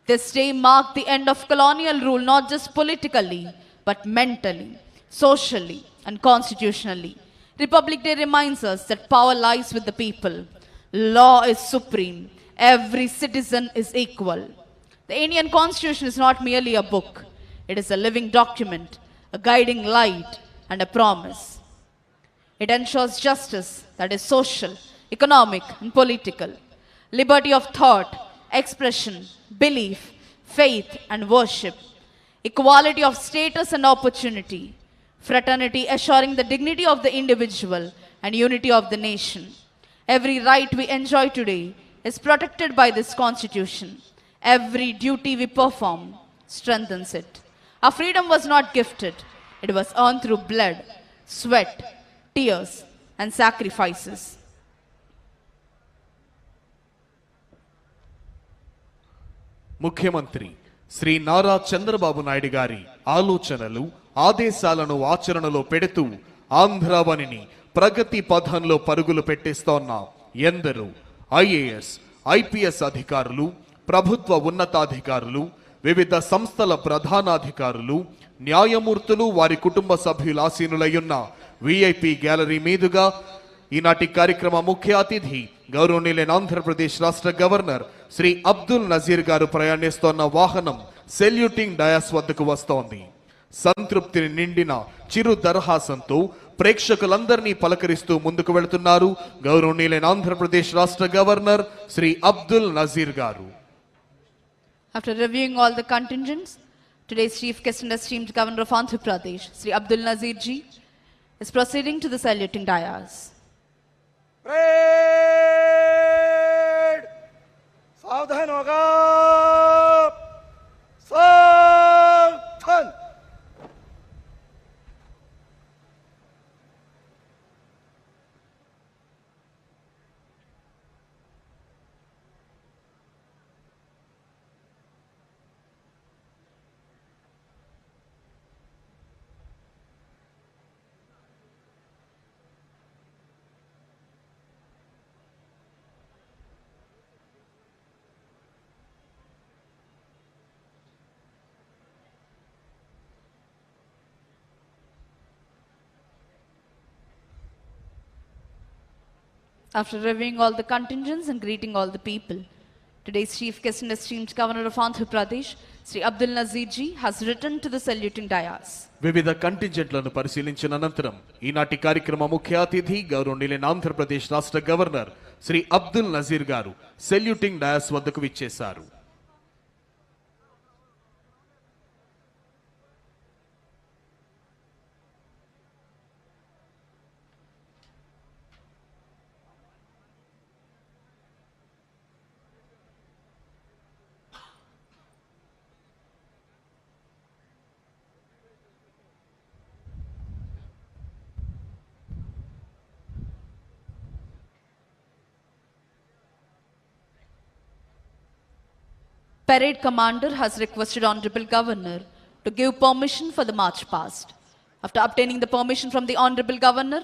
This day marked the end of colonial rule not just politically, but mentally, socially, and constitutionally. Republic Day reminds us that power lies with the people. Law is supreme. Every citizen is equal. The Indian Constitution is not merely a book. It is a living document, a guiding light, and a promise. It ensures justice that is social, economic, and political, liberty of thought, expression, belief, faith, and worship, equality of status and opportunity, fraternity assuring the dignity of the individual and unity of the nation. Every right we enjoy today is protected by this Constitution. Every duty we perform strengthens it. Our freedom was not gifted. It was earned through blood, sweat, tears, and sacrifices. ముఖ్యమంత్రి శ్రీ నారా చంద్రబాబు నాయుడు గారి ఆలోచనలు ఆదేశాలను ఆచరణలో పెడుతూ ఆంధ్రావనిని ప్రగతి పథంలో పరుగులు పెట్టిస్తోన్న ఎందరో IAS IPS అధికారులు, ప్రభుత్వ ఉన్నతాధికారులు, వివిధ సంస్థల ప్రధానాధికారులు, న్యాయమూర్తులు, వారి కుటుంబ సభ్యుల ఆసీనులయ్యున్న విఐపి గ్యాలరీ మీదుగా ఈనాటి కార్యక్రమ ముఖ్య అతిథి గౌరవనీయులైన ఆంధ్రప్రదేశ్ రాష్ట్ర గవర్నర్ శ్రీ అబ్దుల్ నజీర్ గారు ప్రయాణిస్తోన్న వాహనం సెల్యూటింగ్ డయాస్ వద్దకు వస్తోంది. సంతృప్తిని నిండిన చిరు దరహాసంతో ప్రేక్షకులందరినీ పలకరిస్తూ ముందుకు వెళుతున్నారు గౌరవనీయులైన ఆంధ్రప్రదేశ్ రాష్ట్ర గవర్నర్ శ్రీ అబ్దుల్ నజీర్ గారు. After reviewing all the contingents, today's chief guest and esteemed governor of Andhra Pradesh, Sri Abdul Nazir ji, is proceeding to the saluting dais. Parade सावधान होगा सावधान After reviewing all the contingents and greeting all the people, today's chief guest and esteemed governor of Andhra Pradesh, Sri Abdul Nazir ji, has returned to the saluting dais. వివిధ కంటింజెంట్లను పరిశీలించిన అనంతరం ఈనాటి కార్యక్రమ ముఖ్య అతిథి గౌరవనీయులైన ఆంధ్రప్రదేశ్ రాష్ట్ర గవర్నర్ శ్రీ అబ్దుల్ నజీర్ గారు సెల్యూటింగ్ డయాస్ వద్దకు విచ్చేశారు. Parade commander has requested Honorable Governor to give permission for the march past. After obtaining the permission from the Honorable Governor,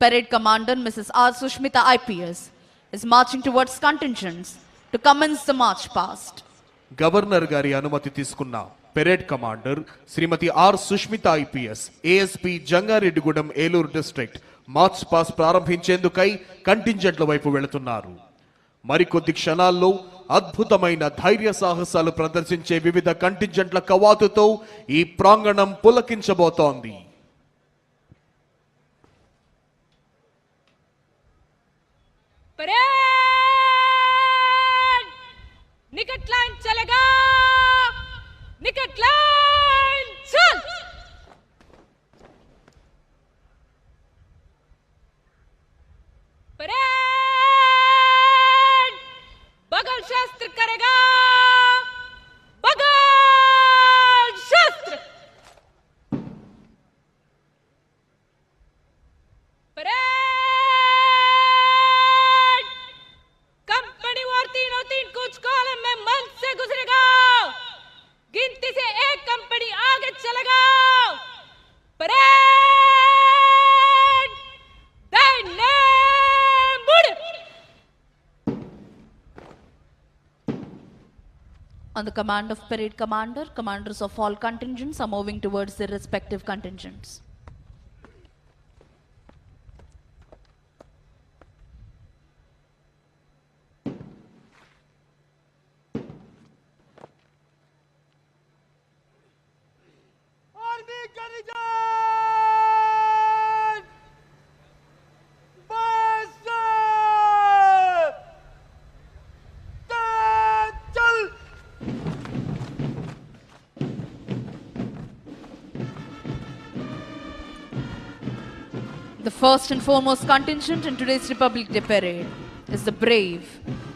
Parade Commander Mrs. R. Sushmita IPS is marching towards contingents to commence the march past. Governor గారి అనుమతి తీసుకున్న parade commander Shrimati R Sushmita IPS ASP Jangareddygudem Eluru district march pass ప్రారంభించేందుకై కంటింజెంట్ల వైపు వెళుతున్నారు. మరికొద్ది క్షణాల్లో అద్భుతమైన ధైర్య సాహసాలు ప్రదర్శించే వివిధ కంటింజెంట్ల కవాతుతో ఈ ప్రాంగణం పులకించబోతోంది. निकट लाइन चलेगा, निकट लाइन चल. परेड बगल शस्त्र करेगा, बगल शस्त्र. परेड कंपनी वार 303 कुछ कॉलम में मंच से गुजरेगा. On the command of parade commander, commanders of all contingents are moving towards their respective contingents. Army contingent! Master! Chal! The first and foremost contingent in today's Republic Day parade is the brave,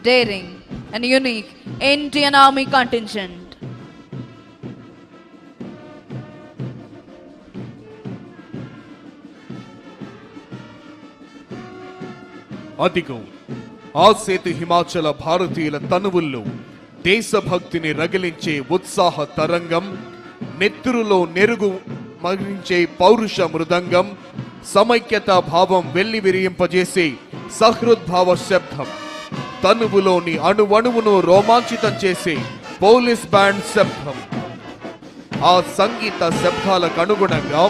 daring, and unique Indian Army contingent. అదిగో ఆ సేతు హిమాచల భారతీయుల తనువుల్లో దేశభక్తిని రగిలించే ఉత్సాహ తరంగం, నెత్తురులో నెరుగు మగిలించే పౌరుష మృదంగం, సమైక్యతా భావం వెళ్లి విరియింపజేసే సహృద్భావ శబ్దం, తనువులోని అణువణువును రోమాంచితం చేసే పోలీస్ బ్యాండ్ శబ్దం. ఆ సంగీత శబ్దాలకు అనుగుణంగా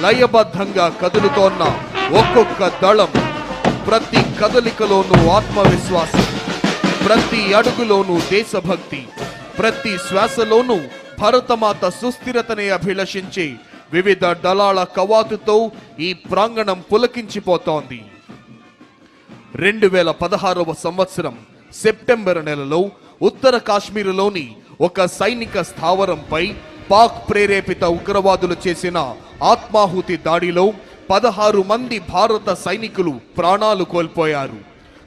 లయబద్ధంగా కదులుతోన్న ఒక్కొక్క దళం, ప్రతి కదలికలోనూ ఆత్మవిశ్వాసం, ప్రతి అడుగులోనూ దేశభక్తి, ప్రతి శ్వాసలోనూ భరతమాత సుస్థిరతని అభిలషించే వివిధ దళాల కవాతుతో ఈ ప్రాంగణం పులకించిపోతోంది. 2016వ సంవత్సరం సెప్టెంబర్ నెలలో ఉత్తర కాశ్మీరులోని ఒక సైనిక స్థావరంపై పాక్ ప్రేరేపిత ఉగ్రవాదులు చేసిన ఆత్మాహుతి దాడిలో 16 మంది భారత సైనికులు ప్రాణాలు కోల్పోయారు.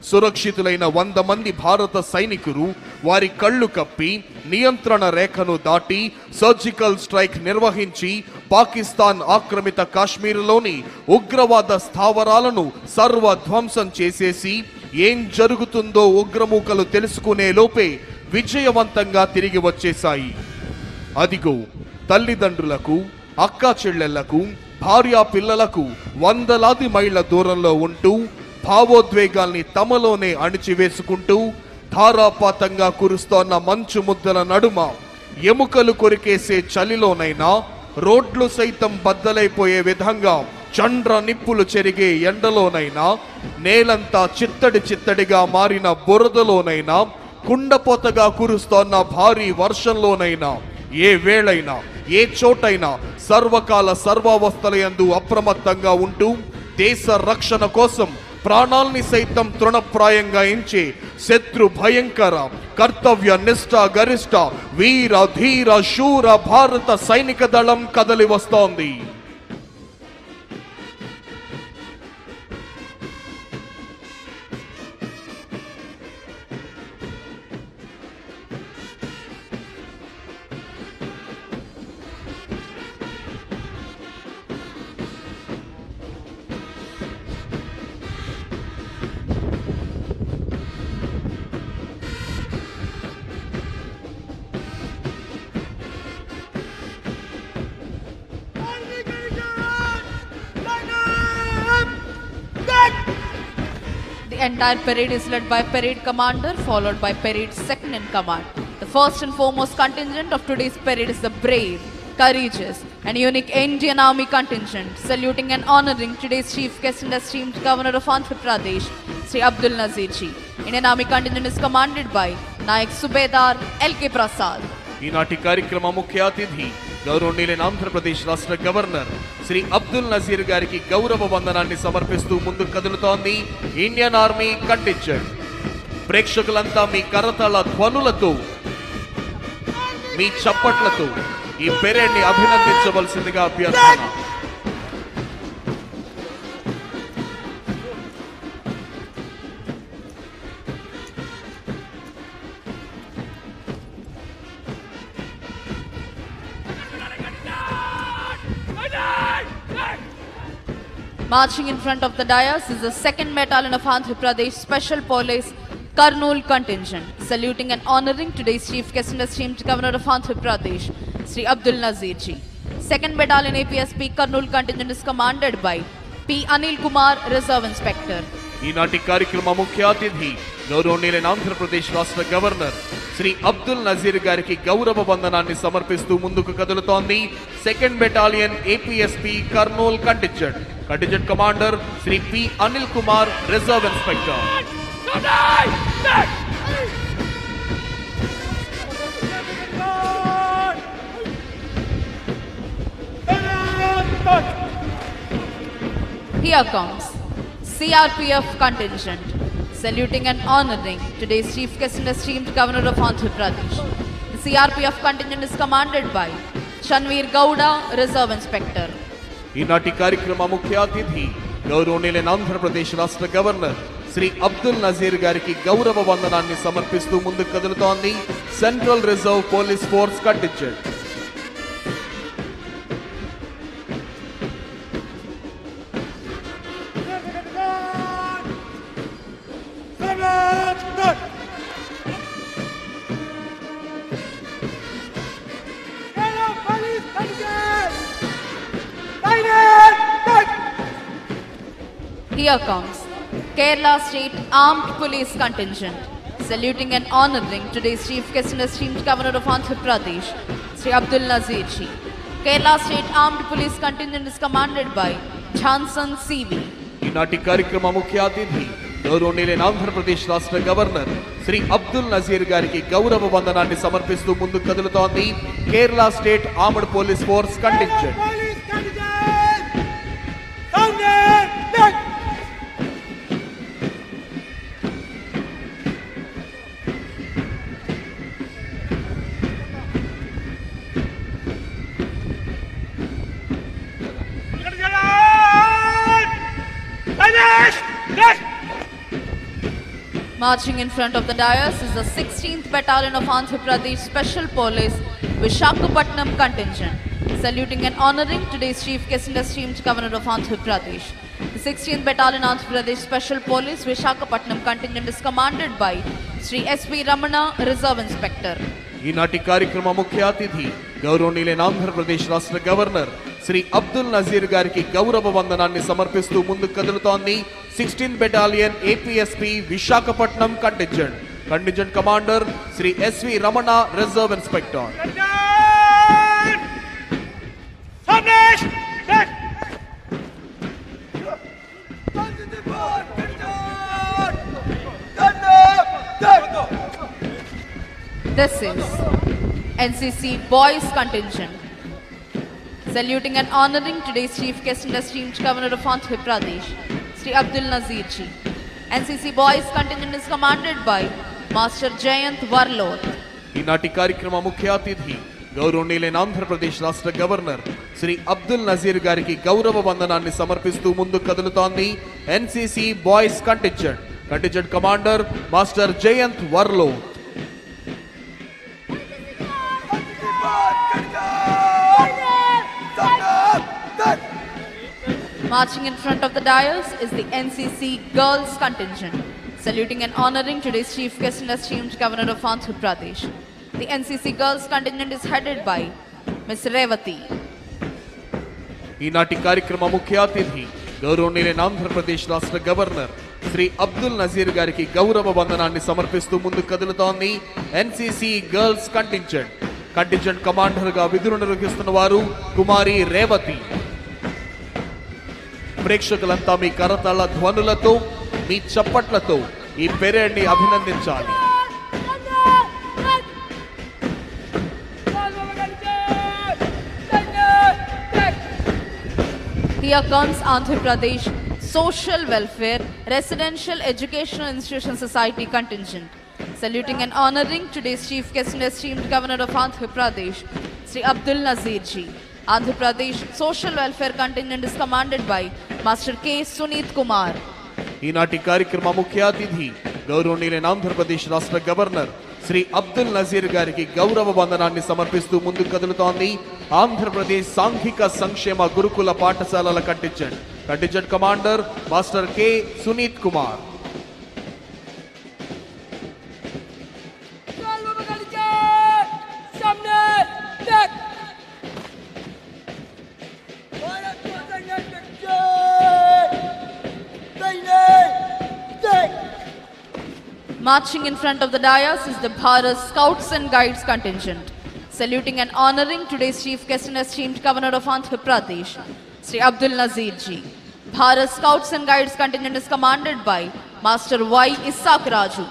సురక్షితులైన 100 మంది భారత సైనికులు వారి కళ్ళు కప్పి నియంత్రణ రేఖను దాటి సర్జికల్ స్ట్రైక్ నిర్వహించి పాకిస్తాన్ ఆక్రమిత కాశ్మీరులోని ఉగ్రవాద స్థావరాలను సర్వధ్వంసం చేసేసి ఏం జరుగుతుందో ఉగ్రమూకలు తెలుసుకునే లోపే విజయవంతంగా తిరిగి వచ్చేశాయి. అదిగో తల్లిదండ్రులకు, అక్కా చెల్లెళ్లకు, భార్యా పిల్లలకు వందలాది మైళ్ల దూరంలో ఉంటూ భావోద్వేగాల్ని తమలోనే అణిచివేసుకుంటూ ధారాపాతంగా కురుస్తోన్న మంచు ముద్దల నడుమ ఎముకలు కొరికేసే చలిలోనైనా రోడ్లు సైతం బద్దలైపోయే విధంగా చండ్ర నిప్పులు చెరిగే ఎండలోనైనా, నేలంతా చిత్తడి చిత్తడిగా మారిన బురదలోనైనా, కుండపోతగా కురుస్తోన్న భారీ వర్షంలోనైనా, ఏ వేళైనా ఏ చోటైనా సర్వకాల సర్వావస్థలయందు అప్రమత్తంగా ఉంటూ దేశ రక్షణ కోసం ప్రాణాల్ని సైతం తృణప్రాయంగా ఎంచే శత్రు భయంకర కర్తవ్య నిష్ఠ గరిష్ట వీర ధీర శూర భారత సైనిక దళం కదలి వస్తోంది. The entire parade is led by parade commander, followed by parade second in command. The first and foremost contingent of today's parade is the brave, courageous, and unique Indian Army contingent, saluting and honoring today's chief guest and esteemed governor of Andhra Pradesh, Sri Abdul Nazir ji. Indian Army contingent is commanded by Naik Subedar L.K. Prasad. ఈనాటి కార్యక్రమ ముఖ్య అతిథి గౌరవనీయులైన ఆంధ్రప్రదేశ్ రాష్ట్ర governor Shri Abdul Nazir గారికి గౌరవ వందనాన్ని సమర్పిస్తూ ముందుకు కదులుతోంది ఇండియన్ ఆర్మీ కంటింజెంట్. ప్రేక్షకులంతా మీ కరతాళ ధ్వనులతో, మీ చప్పట్లతో ఈ పెరేడ్ ని అభినందించవలసిందిగా అభ్యర్థన. Marching in front of the dais is the 2nd Battalion of Andhra Pradesh Special Police Kurnool contingent, saluting and honoring today's chief guest and esteemed governor of Andhra Pradesh, Sri Abdul Nazir ji. 2nd Battalion APSP Kurnool contingent is commanded by P. Anil Kumar, Reserve Inspector. ఈనాటి కార్యక్రమ ముఖ్య అతిథి గౌరవనీయులైన ఆంధ్రప్రదేశ్ రాష్ట్ర governor Shri Abdul Nazir గారికి గౌరవ వందనాన్ని సమర్పిస్తూ ముందుకు కదులుతోంది 2nd battalion APSP Kurnool contingent. Contingent commander Sri P Anil Kumar, reserve inspector. Here comes CRPF contingent, saluting and honoring today's chief guest and esteemed governor of Andhra Pradesh. The CRPF contingent is commanded by Chanveer Gowda, Reserve Inspector. ఈనాటి కార్యక్రమ ముఖ్య అతిథి గౌరవనీయులైన ఆంధ్రప్రదేశ్ రాష్ట్ర governor Shri Abdul Nazir గారికి గౌరవ వందనాన్ని సమర్పిస్తూ ముందుకు కదులుతోంది central reserve police force contingent. Here comes Kerala State Armed Police Contingent, saluting and honoring today's chief guest and esteemed governor of Andhra Pradesh, Sri Abdul Nazir Ji. Kerala State Armed Police Contingent is commanded by Johnson CV. ఈనాటి కార్యక్రమ ముఖ్య అతిథి గౌరవనీయులైన ఆంధ్రప్రదేశ్ రాష్ట్ర governor Shri Abdul Nazir గారికి గౌరవ వందనాన్ని సమర్పిస్తూ ముందుకు కదులుతోంది Kerala state armed police force contingent. Marching in front of the dais is the 16th Battalion of Andhra Pradesh Special Police Visakhapatnam contingent, saluting and honoring today's chief guest and esteemed governor of Andhra Pradesh. The 16th Battalion Andhra Pradesh Special Police Visakhapatnam contingent is commanded by Sri S.V. Ramana, Reserve Inspector. ఈనాటి కార్యక్రమ ముఖ్య అతిథి గౌరవనీయులైన ఆంధ్రప్రదేశ్ రాష్ట్ర governor Shri Abdul Nazir గారికి గౌరవ వందనాన్ని సమర్పిస్తూ ముందుకు కదులుతోంది 16th battalion APSP Visakhapatnam contingent. Contingent commander Sri SV Ramana, reserve inspector. This is NCC Boys Contingent, saluting and honoring today's chief guest and esteemed governor of Andhra Pradesh, Sri Abdul Nazir Ji. NCC Boys Contingent is commanded by Master Jayant Warlot. ఈనాటి కార్యక్రమ ముఖ్య అతిథి గౌరవనీయులైన ఆంధ్రప్రదేశ్ రాష్ట్ర governor Shri Abdul Nazir గారికి గౌరవ వందనాన్ని సమర్పిస్తూ ముందుకు కదులుతోంది NCC boys contingent. Contingent commander master Jayant Varlot. Marching in front of the dais is the NCC Girls Contingent, saluting and honoring today's chief guest and esteemed governor of Andhra Pradesh. The NCC Girls Contingent is headed by Ms. Revati. ఈనాటి కార్యక్రమ ముఖ్య అతిథి గౌరవనీయులైన ఆంధ్రప్రదేశ్ రాష్ట్ర governor Shri Abdul Nazir గారికి గౌరవ వందనాన్ని సమర్పిస్తూ ముందుకు కదులుతోంది NCC girls contingent. Contingent commander గా విధులు నిర్వహిస్తున్న వారు కుమారి రేవతి. ప్రేక్షకులంతా మీ కరతాళ ధ్వనులతో, మీ చప్పట్లతో ఈ పెరేడ్ ని అభినందించాలి. Here comes Andhra Pradesh Social Welfare Residential Educational Institution Society Contingent, saluting and honoring today's chief guest and esteemed governor of Andhra Pradesh, Sri Abdul Nazir Ji. Andhra Pradesh Social Welfare Contingent is commanded by Master K. Sunit Kumar. ఈనాటి కార్యక్రమ ముఖ్య అతిథి గౌరవనీయులైన ఆంధ్రప్రదేశ్ రాష్ట్ర governor Shri Abdul Nazir గారికి గౌరవ వందనాన్ని సమర్పిస్తూ ముందుకు కదులుతోంది ఆంధ్రప్రదేశ్ సాంఘిక సంక్షేమ గురుకుల పాఠశాలల contingent. Contingent commander master K Sunith Kumar. Marching in front of the dais is the Bharat Scouts and Guides contingent. Saluting and honoring today's chief guest and esteemed governor of Andhra Pradesh, Sri Abdul Nazir ji. Bharat Scouts and Guides contingent is commanded by Master Y. Isaac Raju.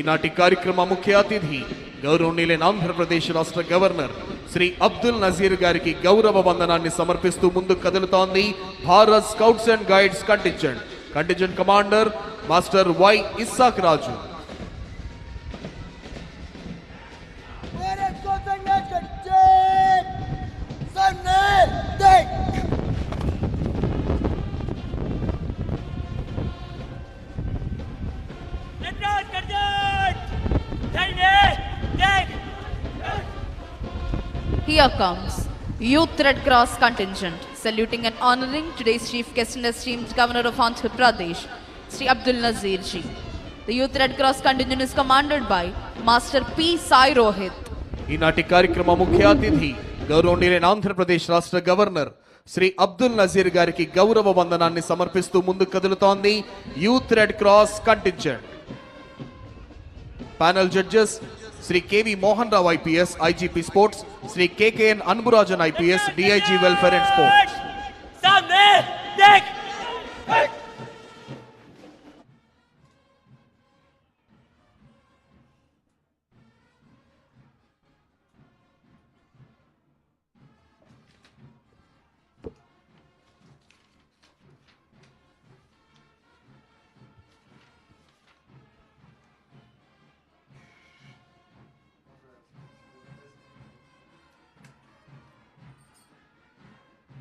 ఈనాటి కార్యక్రమ ముఖ్య అతిథి గౌరవనీయులైన ఆంధ్రప్రదేశ్ రాష్ట్ర governor Shri Abdul Nazir గారికి గౌరవ వందనాన్ని సమర్పిస్తూ ముందుకు కదులుతోంది Bharat scouts and guides contingent commander master Y Isaac Raju. मेरे को संगे कच्चे सामने देख नटराज कर्जट सामने देख Here comes Youth Red Cross contingent, saluting and honoring today's chief guest and esteemed governor of Andhra Pradesh, Sri Abdul Nazir ji. The Youth Red Cross contingent is commanded by Master P. Sai Rohit. ఈనాటి కార్యక్రమ ముఖ్య అతిథి గౌరవనీయులైన ఆంధ్రప్రదేశ్ రాష్ట్ర governor Shri Abdul Nazir గారికి గౌరవ వందనాన్ని సమర్పిస్తూ ముందుకు కదులుతోంది youth red cross contingent. Panel judges Sri KV Mohan Rao IPS IGP sports, Sri KKN Anburajan IPS DIG welfare and sports. सामने देख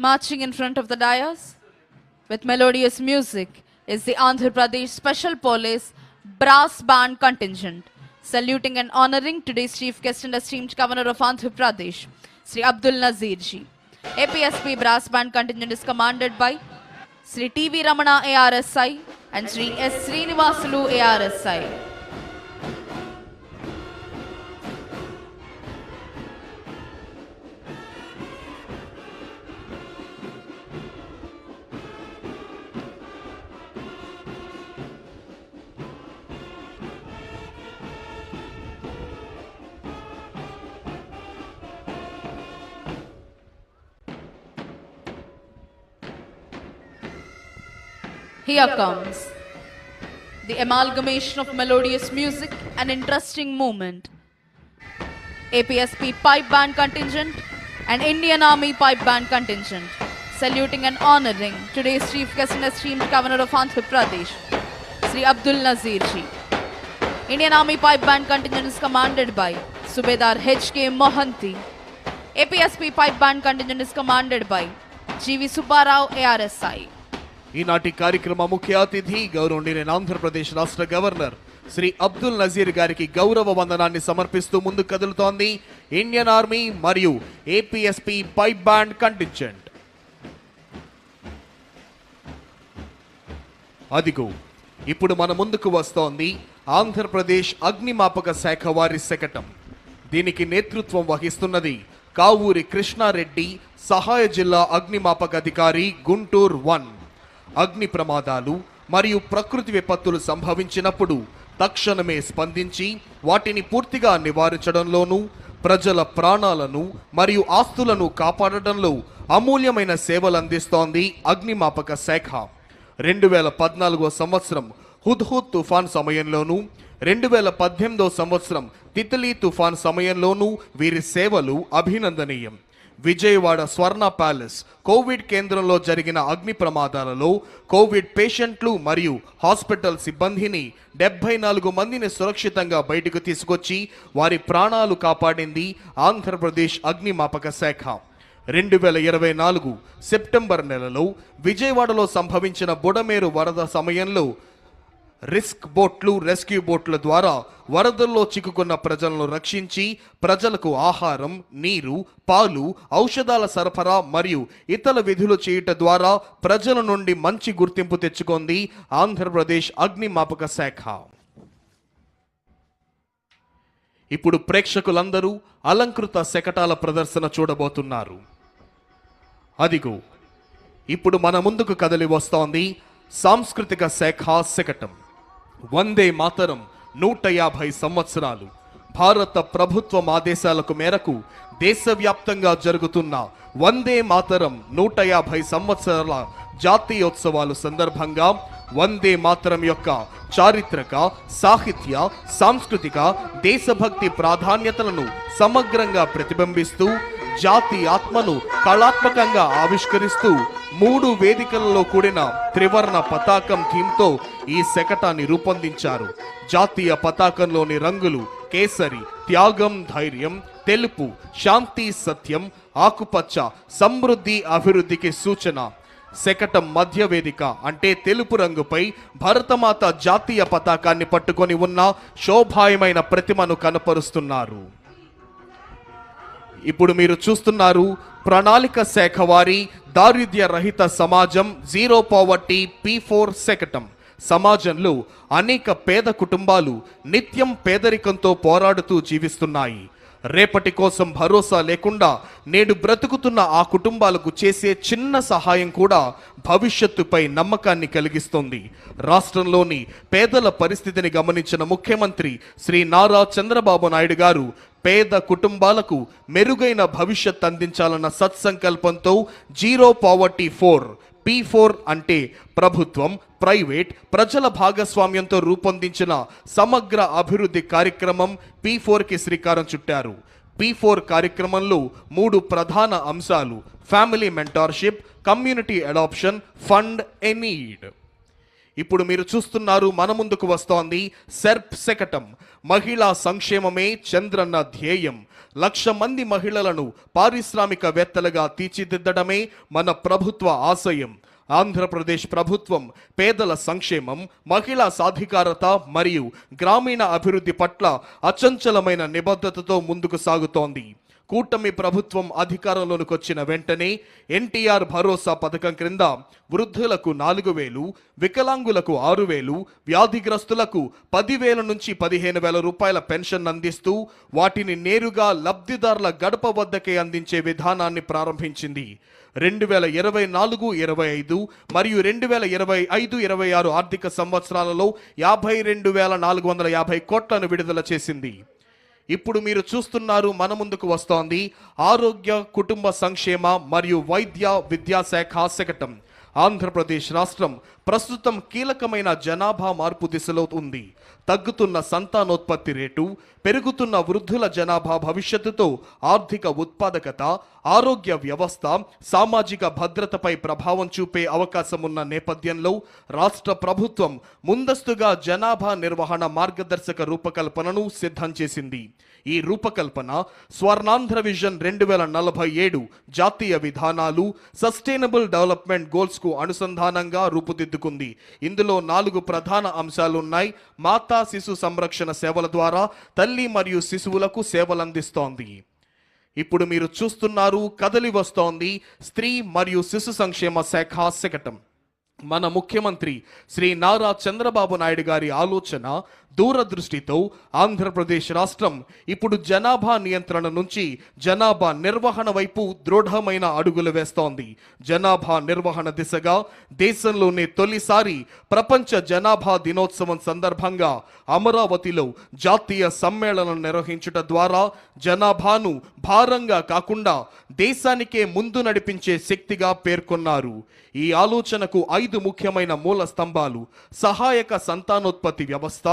Marching in front of the dais with melodious music is the Andhra Pradesh Special Police Brass Band contingent, saluting and honoring today's chief guest and esteemed governor of Andhra Pradesh, Sri Abdul Nazir ji. APSP Brass Band contingent is commanded by Sri TV Ramana ARSI and Sri S. Srinivasulu ARSI. Here comes the amalgamation of melodious music and interesting movement. APSP Pipe Band contingent and Indian Army Pipe Band contingent, saluting and honoring today's chief guest and esteemed governor of Andhra Pradesh, Sri Abdul Nazir ji. Indian Army Pipe Band contingent is commanded by Subedar H.K. Mohanty. APSP Pipe Band contingent is commanded by G.V. Subbarao ARSI. ఈనాటి కార్యక్రమ ముఖ్య అతిథి గౌరవనీయులైన ఆంధ్రప్రదేశ్ రాష్ట్ర governor Shri Abdul Nazir గారికి గౌరవ వందనాన్ని సమర్పిస్తూ ముందుకు కదులుతోంది ఇండియన్ ఆర్మీ మరియు ఏపీఎస్పీ పైప్ బ్యాండ్ కంటింజెంట్. అదిగో ఇప్పుడు మన ముందుకు వస్తోంది ఆంధ్రప్రదేశ్ అగ్నిమాపక శాఖ వారి శకటం. దీనికి నేతృత్వం వహిస్తున్నది కావూరి కృష్ణారెడ్డి, సహాయ జిల్లా అగ్నిమాపక అధికారి, గుంటూరు 1. అగ్ని ప్రమాదాలు మరియు ప్రకృతి విపత్తులు సంభవించినప్పుడు తక్షణమే స్పందించి వాటిని పూర్తిగా నివారించడంలోనూ ప్రజల ప్రాణాలను మరియు ఆస్తులను కాపాడడంలో అమూల్యమైన సేవలు అందిస్తోంది అగ్నిమాపక శాఖ. 2014 సంవత్సరం హుద్హుద్ తుఫాన్ సమయంలోనూ 2018 సంవత్సరం తితలీ తుఫాన్ సమయంలోనూ వీరి సేవలు అభినందనీయం. విజయవాడ స్వర్ణ ప్యాలెస్ కోవిడ్ కేంద్రంలో జరిగిన అగ్ని ప్రమాదాలలో కోవిడ్ పేషెంట్లు మరియు హాస్పిటల్ సిబ్బందిని 74 మందిని సురక్షితంగా బయటకు తీసుకొచ్చి వారి ప్రాణాలు కాపాడింది ఆంధ్రప్రదేశ్ అగ్నిమాపక శాఖ. 2024 సెప్టెంబర్ నెలలో విజయవాడలో సంభవించిన బుడమేరు వరద సమయంలో రిస్క్ బోట్లు, రెస్క్యూ బోట్ల ద్వారా వరదల్లో చిక్కుకున్న ప్రజలను రక్షించి ప్రజలకు ఆహారం, నీరు, పాలు, ఔషధాల సరఫరా మరియు ఇతర విధులు చేయుట ద్వారా ప్రజల నుండి మంచి గుర్తింపు తెచ్చుకుంది ఆంధ్రప్రదేశ్ అగ్నిమాపక శాఖ. ఇప్పుడు ప్రేక్షకులందరూ అలంకృత శకటాల ప్రదర్శన చూడబోతున్నారు. అదిగో ఇప్పుడు మన ముందుకు కదలి వస్తోంది సాంస్కృతిక శాఖ శకటం. వందే మాతరం 150 సంవత్సరాలు. భారత ప్రభుత్వం ఆదేశాలకు మేరకు దేశవ్యాప్తంగా జరుగుతున్న వందే మాతరం 150 సంవత్సరాల జాతీయోత్సవాలు సందర్భంగా వందే మాతరం యొక్క చారిత్రక, సాహిత్య, సాంస్కృతిక, దేశభక్తి ప్రాధాన్యతలను సమగ్రంగా ప్రతిబింబిస్తూ జాతి ఆత్మను కళాత్మకంగా ఆవిష్కరిస్తూ 3 వేదికలలో కూడిన త్రివర్ణ పతాకం థీమ్తో ఈ శకటాన్ని రూపొందించారు. జాతీయ పతాకంలోని రంగులు కేసరి, త్యాగం, ధైర్యం; తెలుపు, శాంతి, సత్యం; ఆకుపచ్చ, సమృద్ధి, అభివృద్ధికి సూచన. శకటం మధ్య వేదిక అంటే తెలుపు రంగుపై భరతమాత జాతీయ పతాకాన్ని పట్టుకొని ఉన్న శోభాయమైన ప్రతిమను కనపరుస్తున్నారు. ఇప్పుడు మీరు చూస్తున్నారు ప్రణాళిక శాఖ వారి దారిద్ర్య రహిత సమాజం జీరో పావర్టీ P4 శకటం. సమాజంలో అనేక పేద కుటుంబాలు నిత్యం పేదరికంతో పోరాడుతూ జీవిస్తున్నాయి. రేపటి కోసం భరోసా లేకుండా నేడు బ్రతుకుతున్న ఆ కుటుంబాలకు చేసే చిన్న సహాయం కూడా భవిష్యత్తుపై నమ్మకాన్ని కలిగిస్తుంది. రాష్ట్రంలోని పేదల పరిస్థితిని గమనించిన ముఖ్యమంత్రి శ్రీ నారా చంద్రబాబు నాయుడు గారు పేద కుటుంబాలకు మెరుగైన భవిష్యత్ అందించాలన్న సత్సంకల్పంతో జీరో పావర్టీ 4 P4 అంటే ప్రభుత్వం, ప్రైవేట్, ప్రజల భాగస్వామ్యంతో రూపొందించిన సమగ్ర అభివృద్ధి కార్యక్రమం P4కి శ్రీకారం చుట్టారు. P4 కార్యక్రమంలో 3 ప్రధాన అంశాలు: family mentorship, community adoption, fund a need. ఇప్పుడు మీరు చూస్తున్నారు మన ముందుకు వస్తోంది సెర్ప్ శకటం. మహిళా సంక్షేమమే చంద్రన్న ధ్యేయం. 1,00,000 మంది మహిళలను పారిశ్రామికవేత్తలుగా తీర్చిదిద్దడమే మన ప్రభుత్వ ఆశయం. ఆంధ్రప్రదేశ్ ప్రభుత్వం పేదల సంక్షేమం, మహిళా సాధికారత మరియు గ్రామీణ అభివృద్ధి పట్ల అచంచలమైన నిబద్ధతతో ముందుకు సాగుతోంది. కూటమి ప్రభుత్వం అధికారంలోకి వచ్చిన వెంటనే ఎన్టీఆర్ భరోసా పథకం క్రింద వృద్ధులకు 4,000, వికలాంగులకు 6,000, వ్యాధిగ్రస్తులకు 10,000 నుంచి 15,000 రూపాయల పెన్షన్ అందిస్తూ వాటిని నేరుగా లబ్ధిదారుల గడప వద్దకే అందించే విధానాన్ని ప్రారంభించింది. 2024-25 మరియు 2025-26 ఆర్థిక సంవత్సరాలలో 52,450 కోట్లను విడుదల చేసింది. ఇప్పుడు మీరు చూస్తున్నారు మన ముందుకు వస్తోంది ఆరోగ్య, కుటుంబ సంక్షేమ మరియు వైద్య విద్యాశాఖ శకటం. ఆంధ్రప్రదేశ్ రాష్ట్రం ప్రస్తుతం కీలకమైన జనాభా మార్పు దిశలో ఉంది. తగ్గుతున్న సంతానోత్పత్తి రేటు, పెరుగుతున్న వృద్ధుల జనాభా భవిష్యత్తుతో ఆర్థిక ఉత్పాదకత, ఆరోగ్య వ్యవస్థ, సామాజిక భద్రతపై ప్రభావం చూపే అవకాశం ఉన్న నేపథ్యంలో రాష్ట్ర ప్రభుత్వం ముందస్తుగా జనాభా నిర్వహణ మార్గదర్శక రూపకల్పనను సిద్ధం చేసింది. ఈ రూపకల్పన స్వర్ణాంధ్ర విజన్ 2047 జాతీయ విధానాలు, సస్టైనబుల్ డెవలప్మెంట్ గోల్స్ కు అనుసంధానంగా రూపుదిద్దుకుంది. ఇందులో 4 ప్రధాన అంశాలున్నాయి. మాతా శిశు సంరక్షణ సేవల ద్వారా తల్లి మరియు శిశువులకు సేవలందిస్తోంది. ఇప్పుడు మీరు చూస్తున్నారు కదలి వస్తోంది స్త్రీ మరియు శిశు సంక్షేమ శాఖ శకటం. మన ముఖ్యమంత్రి శ్రీ నారా చంద్రబాబు నాయుడు గారి ఆలోచన, దూరదృష్టితో ఆంధ్రప్రదేశ్ రాష్ట్రం ఇప్పుడు జనాభా నియంత్రణ నుంచి జనాభా నిర్వహణ వైపు దృఢమైన అడుగులు వేస్తోంది. జనాభా నిర్వహణ దిశగా దేశంలోనే తొలిసారి ప్రపంచ జనాభా దినోత్సవం సందర్భంగా అమరావతిలో జాతీయ సమ్మేళనం నిర్వహించుట ద్వారా జనాభాను భారంగా కాకుండా దేశానికే ముందు నడిపించే శక్తిగా పేర్కొన్నారు. ఈ ఆలోచనకు 5 ముఖ్యమైన మూల స్తంభాలు: సహాయక సంతానోత్పత్తి వ్యవస్థ,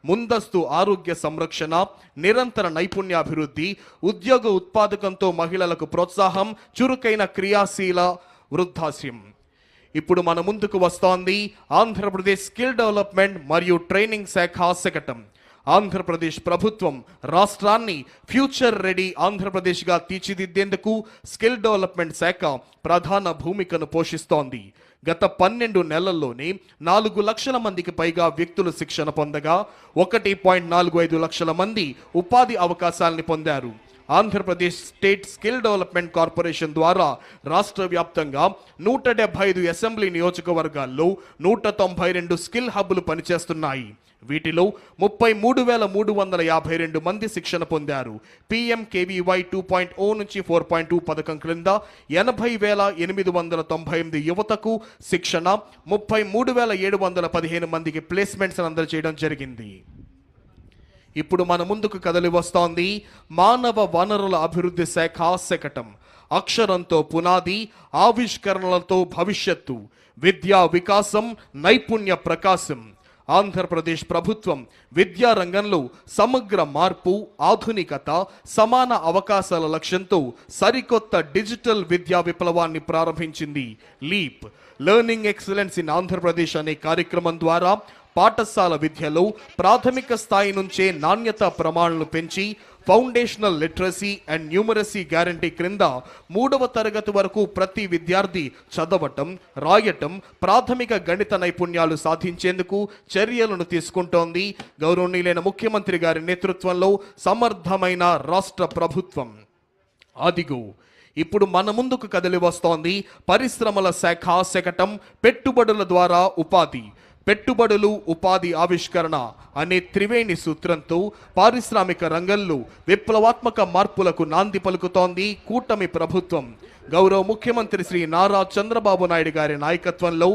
ముందస్తు ఆరోగ్య సంరక్షణ, నిరంతర నైపుణ్యాభివృద్ధి, ఉద్యోగ ఉత్పాదకంతో మహిళలకు ప్రోత్సాహం, చురుకైన క్రియాశీల వృద్ధాశ్యం. ఇప్పుడు మన ముందుకు వస్తోంది ఆంధ్రప్రదేశ్ స్కిల్ డెవలప్మెంట్ మరియు ట్రైనింగ్ శాఖ శకటం. ఆంధ్రప్రదేశ్ ప్రభుత్వం రాష్ట్రాన్ని ఫ్యూచర్ రెడీ ఆంధ్రప్రదేశ్గా తీర్చిదిద్దేందుకు స్కిల్ డెవలప్మెంట్ శాఖ ప్రధాన భూమికను పోషిస్తోంది. గత 12 నెలల్లోనే 4 లక్షల మందికి పైగా వ్యక్తులు శిక్షణ పొందగా 1.45 లక్షల మంది ఉపాధి అవకాశాలని పొందారు. Andhra Pradesh state skill development corporation ద్వారా రాష్ట్ర వ్యాప్తంగా 175 అసెంబ్లీ నియోజకవర్గాల్లో 192 స్కిల్ హబ్బులు పనిచేస్తున్నాయి. వీటిలో 33,352 మంది శిక్షణ పొందారు. PMKVY 2.0 నుంచి 4.2 పథకం క్రింద 80,898 యువతకు శిక్షణ, 33,715 మందికి ప్లేస్మెంట్స్ అందజేయడం జరిగింది. ఇప్పుడు మన ముందుకు కదలి వస్తోంది మానవ వనరుల అభివృద్ధి శాఖ శకటం. అక్షరంతో పునాది, ఆవిష్కరణలతో భవిష్యత్తు, విద్యా వికాసం, నైపుణ్య ప్రకాశం. ఆంధ్రప్రదేశ్ ప్రభుత్వం విద్యా రంగంలో సమగ్ర మార్పు, ఆధునికత, సమాన అవకాశాల లక్ష్యంతో సరికొత్త డిజిటల్ విద్యా విప్లవాన్ని ప్రారంభించింది. Leap learning excellence in Andhra Pradesh అనే కార్యక్రమం ద్వారా పాఠశాల విద్యలో ప్రాథమిక స్థాయి నుంచే నాణ్యత ప్రమాణాలను పెంచి foundational literacy and numeracy guarantee క్రింద 3వ తరగతి వరకు ప్రతి విద్యార్థి చదవటం, రాయటం, ప్రాథమిక గణిత నైపుణ్యాలు సాధించేందుకు చర్యలను తీసుకుంటోంది గౌరవనీయులైన ముఖ్యమంత్రి గారి నేతృత్వంలో సమర్థమైన రాష్ట్ర ప్రభుత్వం. అదిగో ఇప్పుడు మన ముందుకు కదిలి వస్తోంది పరిశ్రమల శాఖ శకటం. పెట్టుబడుల ద్వారా ఉపాధి, పెట్టుబడులు, ఉపాధి, ఆవిష్కరణ అనే త్రివేణి సూత్రంతో పారిశ్రామిక రంగంలో విప్లవాత్మక మార్పులకు నాంది పలుకుతోంది కూటమి ప్రభుత్వం. గౌరవ ముఖ్యమంత్రి శ్రీ నారా చంద్రబాబు నాయుడు గారి నాయకత్వంలో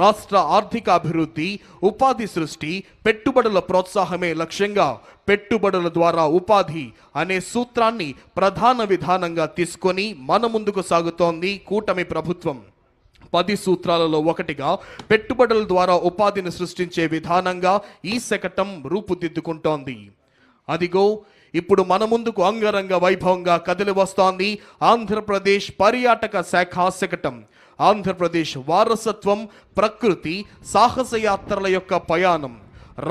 రాష్ట్ర ఆర్థిక అభివృద్ధి, ఉపాధి సృష్టి, పెట్టుబడుల ప్రోత్సాహమే లక్ష్యంగా పెట్టుబడుల ద్వారా ఉపాధి అనే సూత్రాన్ని ప్రధాన విధానంగా తీసుకొని మన ముందుకు సాగుతోంది కూటమి ప్రభుత్వం. 10 సూత్రాలలో ఒకటిగా పెట్టుబడుల ద్వారా ఉపాధిని సృష్టించే విధానంగా ఈ శకటం రూపుదిద్దుకుంటోంది. అదిగో ఇప్పుడు మన ముందుకు అంగరంగ వైభవంగా కదిలి వస్తోంది ఆంధ్రప్రదేశ్ పర్యాటక శాఖ శకటం. ఆంధ్రప్రదేశ్ వారసత్వం, ప్రకృతి, సాహస యాత్రల యొక్క పయాణం,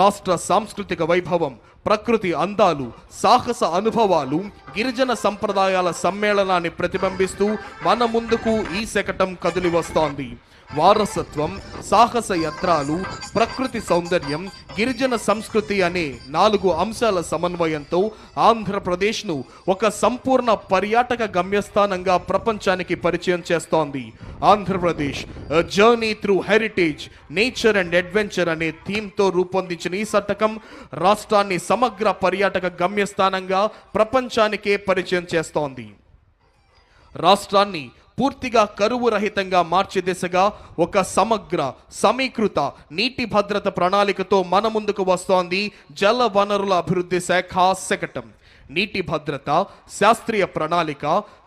రాష్ట్ర సాంస్కృతిక వైభవం, ప్రకృతి అందాలు, సాహస అనుభవాలు, గిరిజన సంప్రదాయాల సమ్మేళనాన్ని ప్రతిబింబిస్తూ మన ముందుకు ఈ శకటం కదిలి వస్తోంది. వారసత్వం, సాహస యాత్రలు, ప్రకృతి సౌందర్యం, గిరిజన సంస్కృతి అనే 4 అంశాల సమన్వయంతో ఆంధ్రప్రదేశ్ను ఒక సంపూర్ణ పర్యాటక గమ్యస్థానంగా ప్రపంచానికి పరిచయం చేస్తోంది. Andhra Pradesh journey through heritage, nature and adventure అనే థీమ్తో రూపొందించిన ఈ శకటం రాష్ట్రాన్ని సమగ్ర పర్యాటక గమ్యస్థానంగా ప్రపంచానికే పరిచయం చేస్తోంది. రాష్ట్రాన్ని పూర్తిగా కరువు రహితంగా మార్చే దిశగా ఒక సమగ్ర, సమీకృత నీటి భద్రత ప్రణాళికతో మన ముందుకు వస్తోంది జల వనరుల అభివృద్ధి శాఖ శకటం. నీటి భద్రత, శాస్త్రీయ ప్రణాళిక,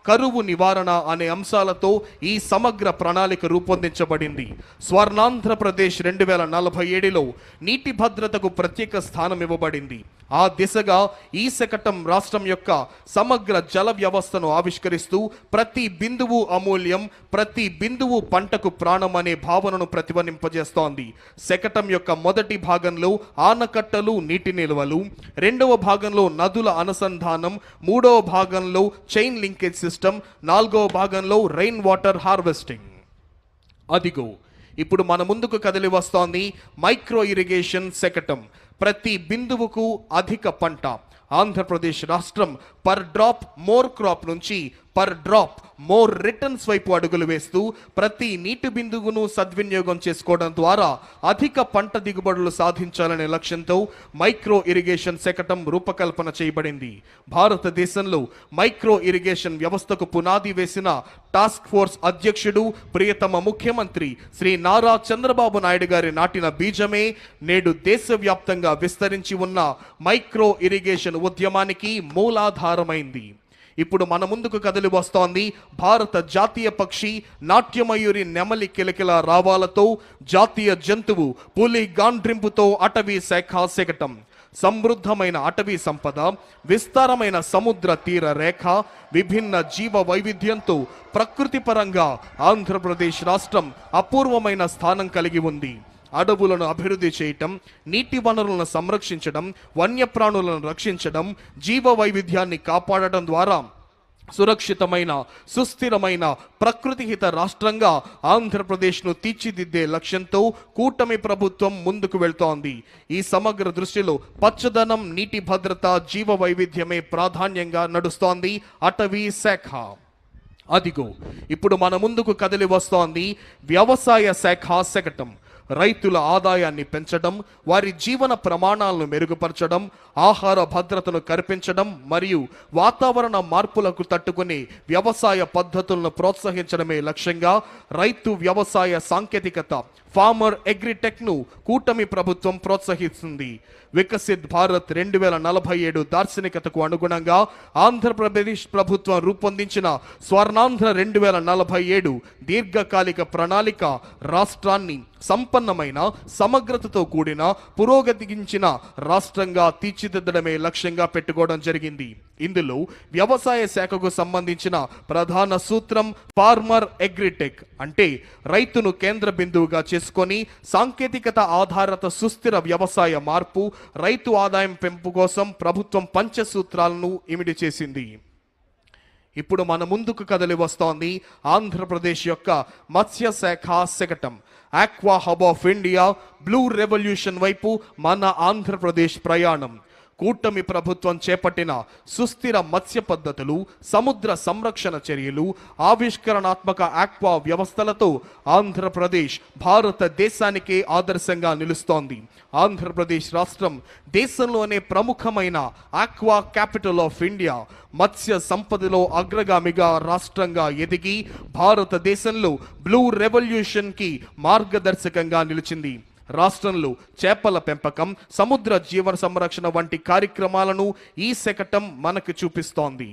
కరువు నివారణ అనే అంశాలతో ఈ సమగ్ర ప్రణాళిక రూపొందించబడింది. స్వర్ణాంధ్రప్రదేశ్ 2047లో నీటి భద్రతకు ప్రత్యేక స్థానం ఇవ్వబడింది. ఆ దిశగా ఈ శకటం రాష్ట్రం యొక్క సమగ్ర జల వ్యవస్థను ఆవిష్కరిస్తూ ప్రతి బిందువు అమూల్యం, ప్రతి బిందువు పంటకు ప్రాణం అనే భావనను ప్రతిధ్వనింపజేస్తోంది. శకటం యొక్క మొదటి భాగంలో ఆనకట్టలు, నీటి నిల్వలు, 2వ భాగంలో నదుల అనుసంధానం, 3వ భాగంలో చైన్ లింకేజ్ సిస్టమ్, 4వ భాగంలో రెయిన్ వాటర్ హార్వెస్టింగ్. అదిగో ఇప్పుడు మన ముందుకు కదిలి వస్తోంది మైక్రో ఇరిగేషన్ శకటం. ప్రతి బిందువుకు అధిక పంట. ఆంధ్రప్రదేశ్ రాష్ట్రం పర్ డ్రాప్ మోర్ క్రాప్ నుంచి పర్ డ్రాప్ మోర్ రిటర్న్స్ వైపు అడుగులు వేస్తూ ప్రతి నీటి బిందువును సద్వినియోగం చేసుకోవడం ద్వారా అధిక పంట దిగుబడులు సాధించాలనే లక్ష్యంతో మైక్రో ఇరిగేషన్ శకటం రూపకల్పన చేయబడింది. భారతదేశంలో మైక్రో ఇరిగేషన్ వ్యవస్థకు పునాది వేసిన టాస్క్ ఫోర్స్ అధ్యక్షుడు ప్రియతమ ముఖ్యమంత్రి శ్రీ నారా చంద్రబాబు నాయుడు గారి నాటిన బీజమే నేడు దేశవ్యాప్తంగా విస్తరించి ఉన్న మైక్రో ఇరిగేషన్ ఉద్యమానికి మూలాధారమైంది. ఇప్పుడు మన ముందుకు కదిలి వస్తోంది భారత జాతీయ పక్షి నాట్యమయూరి నెమలి కిలకిల రావాలతో జాతీయ జంతువు పులి గాండ్రింపుతో అటవీ శాఖ శకటం. సమృద్ధమైన అటవీ సంపద, విస్తారమైన సముద్ర తీర రేఖ, విభిన్న జీవ వైవిధ్యంతో ప్రకృతి పరంగా ఆంధ్రప్రదేశ్ రాష్ట్రం అపూర్వమైన స్థానం కలిగి ఉంది. అడవులను అభివృద్ధి చేయటం, నీటి వనరులను సంరక్షించడం, వన్యప్రాణులను రక్షించడం, జీవ వైవిధ్యాన్ని కాపాడటం ద్వారా సురక్షితమైన సుస్థిరమైన ప్రకృతిహిత రాష్ట్రంగా ఆంధ్రప్రదేశ్ను తీర్చిదిద్దే లక్ష్యంతో కూటమి ప్రభుత్వం ముందుకు వెళ్తోంది. ఈ సమగ్ర దృష్టిలో పచ్చదనం, నీటి భద్రత, జీవ వైవిధ్యమే ప్రాధాన్యంగా నడుస్తోంది అటవీ శాఖ. అదిగో ఇప్పుడు మన ముందుకు కదిలి వస్తోంది వ్యవసాయ శాఖ శకటం. రైతుల ఆదాయాన్ని పెంచడం, వారి జీవన ప్రమాణాలను మెరుగుపరచడం, ఆహార భద్రతను కల్పించడం మరియు వాతావరణ మార్పులకు తట్టుకునే వ్యవసాయ పద్ధతులను ప్రోత్సహించడమే లక్ష్యంగా రైతు వ్యవసాయ సాంకేతికత ఫార్మర్ అగ్రిటెక్ను కూటమి ప్రభుత్వం ప్రోత్సహిస్తుంది. వికసిత్ భారత్ 2047 దార్శనికతకు అనుగుణంగా ఆంధ్రప్రదేశ్ ప్రభుత్వం రూపొందించిన స్వర్ణాంధ్ర 2047 దీర్ఘకాలిక ప్రణాళిక రాష్ట్రాన్ని సంపన్నమైన సమగ్రతతో కూడిన పురోగతించిన రాష్ట్రంగా తీర్చిదిద్దడమే లక్ష్యంగా పెట్టుకోవడం జరిగింది. ఇందులో వ్యవసాయ శాఖకు సంబంధించిన ప్రధాన సూత్రం ఫార్మర్ అగ్రిటెక్, అంటే రైతును కేంద్ర బిందువుగా చేసుకొని సాంకేతికత ఆధారిత సుస్థిర వ్యవసాయ మార్పు, రైతు ఆదాయం పెంపు కోసం ప్రభుత్వం పంచసూత్రాలను ఇమిడి చేసింది. ఇప్పుడు మన ముందుకు కదలి వస్తోంది ఆంధ్రప్రదేశ్ యొక్క మత్స్య శాఖ శకటం. Aqua hub of India, blue revolution వైపు మన ఆంధ్రప్రదేశ్ ప్రయాణం. కూటమి ప్రభుత్వం చేపట్టిన సుస్థిర మత్స్య పద్ధతులు, సముద్ర సంరక్షణ చర్యలు, ఆవిష్కరణాత్మక ఆక్వా వ్యవస్థలతో ఆంధ్రప్రదేశ్ భారతదేశానికే ఆదర్శంగా నిలుస్తోంది. ఆంధ్రప్రదేశ్ రాష్ట్రం దేశంలోనే ప్రముఖమైన ఆక్వా క్యాపిటల్ ఆఫ్ ఇండియా, మత్స్య సంపదలో అగ్రగామిగా రాష్ట్రంగా ఎదిగి భారతదేశంలో బ్లూ రెవల్యూషన్కి మార్గదర్శకంగా నిలిచింది. రాష్ట్రంలో చేపల పెంపకం, సముద్ర జీవన సంరక్షణ వంటి కార్యక్రమాలను ఈ శకటం మనకు చూపిస్తోంది.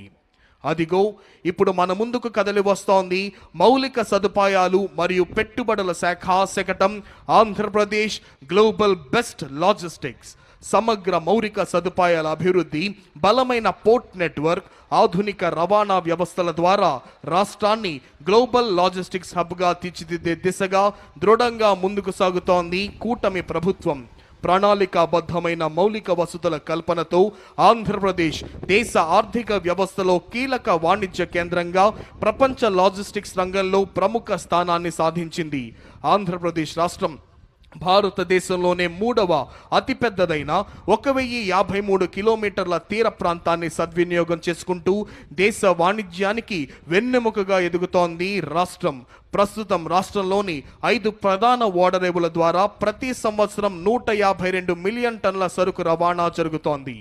అదిగో ఇప్పుడు మన ముందుకు కదలి వస్తోంది మౌలిక సదుపాయాలు మరియు పెట్టుబడుల శాఖ శకటం ఆంధ్రప్రదేశ్ గ్లోబల్ బెస్ట్ లాజిస్టిక్స్. సమగ్ర మౌలిక సదుపాయాల అభివృద్ధి, బలమైన పోర్ట్ నెట్వర్క్, ఆధునిక రవాణా వ్యవస్థల ద్వారా రాష్ట్రాన్ని గ్లోబల్ లాజిస్టిక్స్ హబ్గా తీర్చిదిద్దే దిశగా దృఢంగా ముందుకు సాగుతోంది కూటమి ప్రభుత్వం. ప్రణాళికాబద్ధమైన మౌలిక వసతుల కల్పనతో ఆంధ్రప్రదేశ్ దేశ ఆర్థిక వ్యవస్థలో కీలక వాణిజ్య కేంద్రంగా ప్రపంచ లాజిస్టిక్స్ రంగంలో ప్రముఖ స్థానాన్ని సాధించింది. ఆంధ్రప్రదేశ్ రాష్ట్రం భారతదేశంలోనే 3వ అతిపెద్దదైన 1053 కిలోమీటర్ల తీర ప్రాంతాన్ని సద్వినియోగం చేసుకుంటూ దేశ వాణిజ్యానికి వెన్నెముకగా ఎదుగుతోంది రాష్ట్రం. ప్రస్తుతం రాష్ట్రంలోని 5 ప్రధాన ఓడరేవుల ద్వారా ప్రతి సంవత్సరం 152 మిలియన్ టన్నుల సరుకు రవాణా జరుగుతోంది.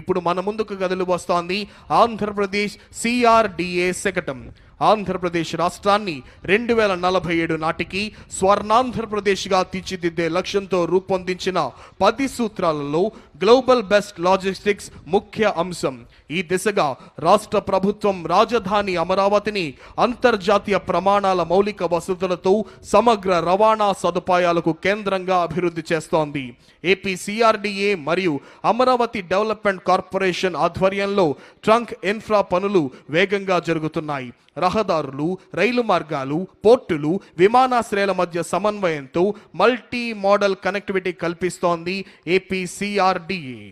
ఇప్పుడు మన ముందుకు కదిలి వస్తోంది ఆంధ్రప్రదేశ్ సిఆర్డిఏ శకటం. ఆంధ్రప్రదేశ్ రాష్ట్రాన్ని 2047 నాటికి స్వర్ణాంధ్రప్రదేశ్గా తీర్చిదిద్దే లక్ష్యంతో రూపొందించిన 10 సూత్రాలలో గ్లోబల్ బెస్ట్ లాజిస్టిక్స్ ముఖ్య అంశం. ఈ దిశగా రాష్ట్ర ప్రభుత్వం రాజధాని అమరావతిని అంతర్జాతీయ ప్రమాణాల మౌలిక వసతులతో సమగ్ర రవాణా సదుపాయాలకు కేంద్రంగా అభివృద్ధి చేస్తోంది. ఏపీ సిఆర్డిఏ మరియు అమరావతి డెవలప్మెంట్ కార్పొరేషన్ ఆధ్వర్యంలో ట్రంక్ ఇన్ఫ్రా పనులు వేగంగా జరుగుతున్నాయి. రహదారులు, రైలు మార్గాలు, పోర్టులు, విమానాశ్రయాల మధ్య సమన్వయంతో మల్టీ మోడల్ కనెక్టివిటీ కల్పిస్తోంది ఏపీ సిఆర్డిఏ.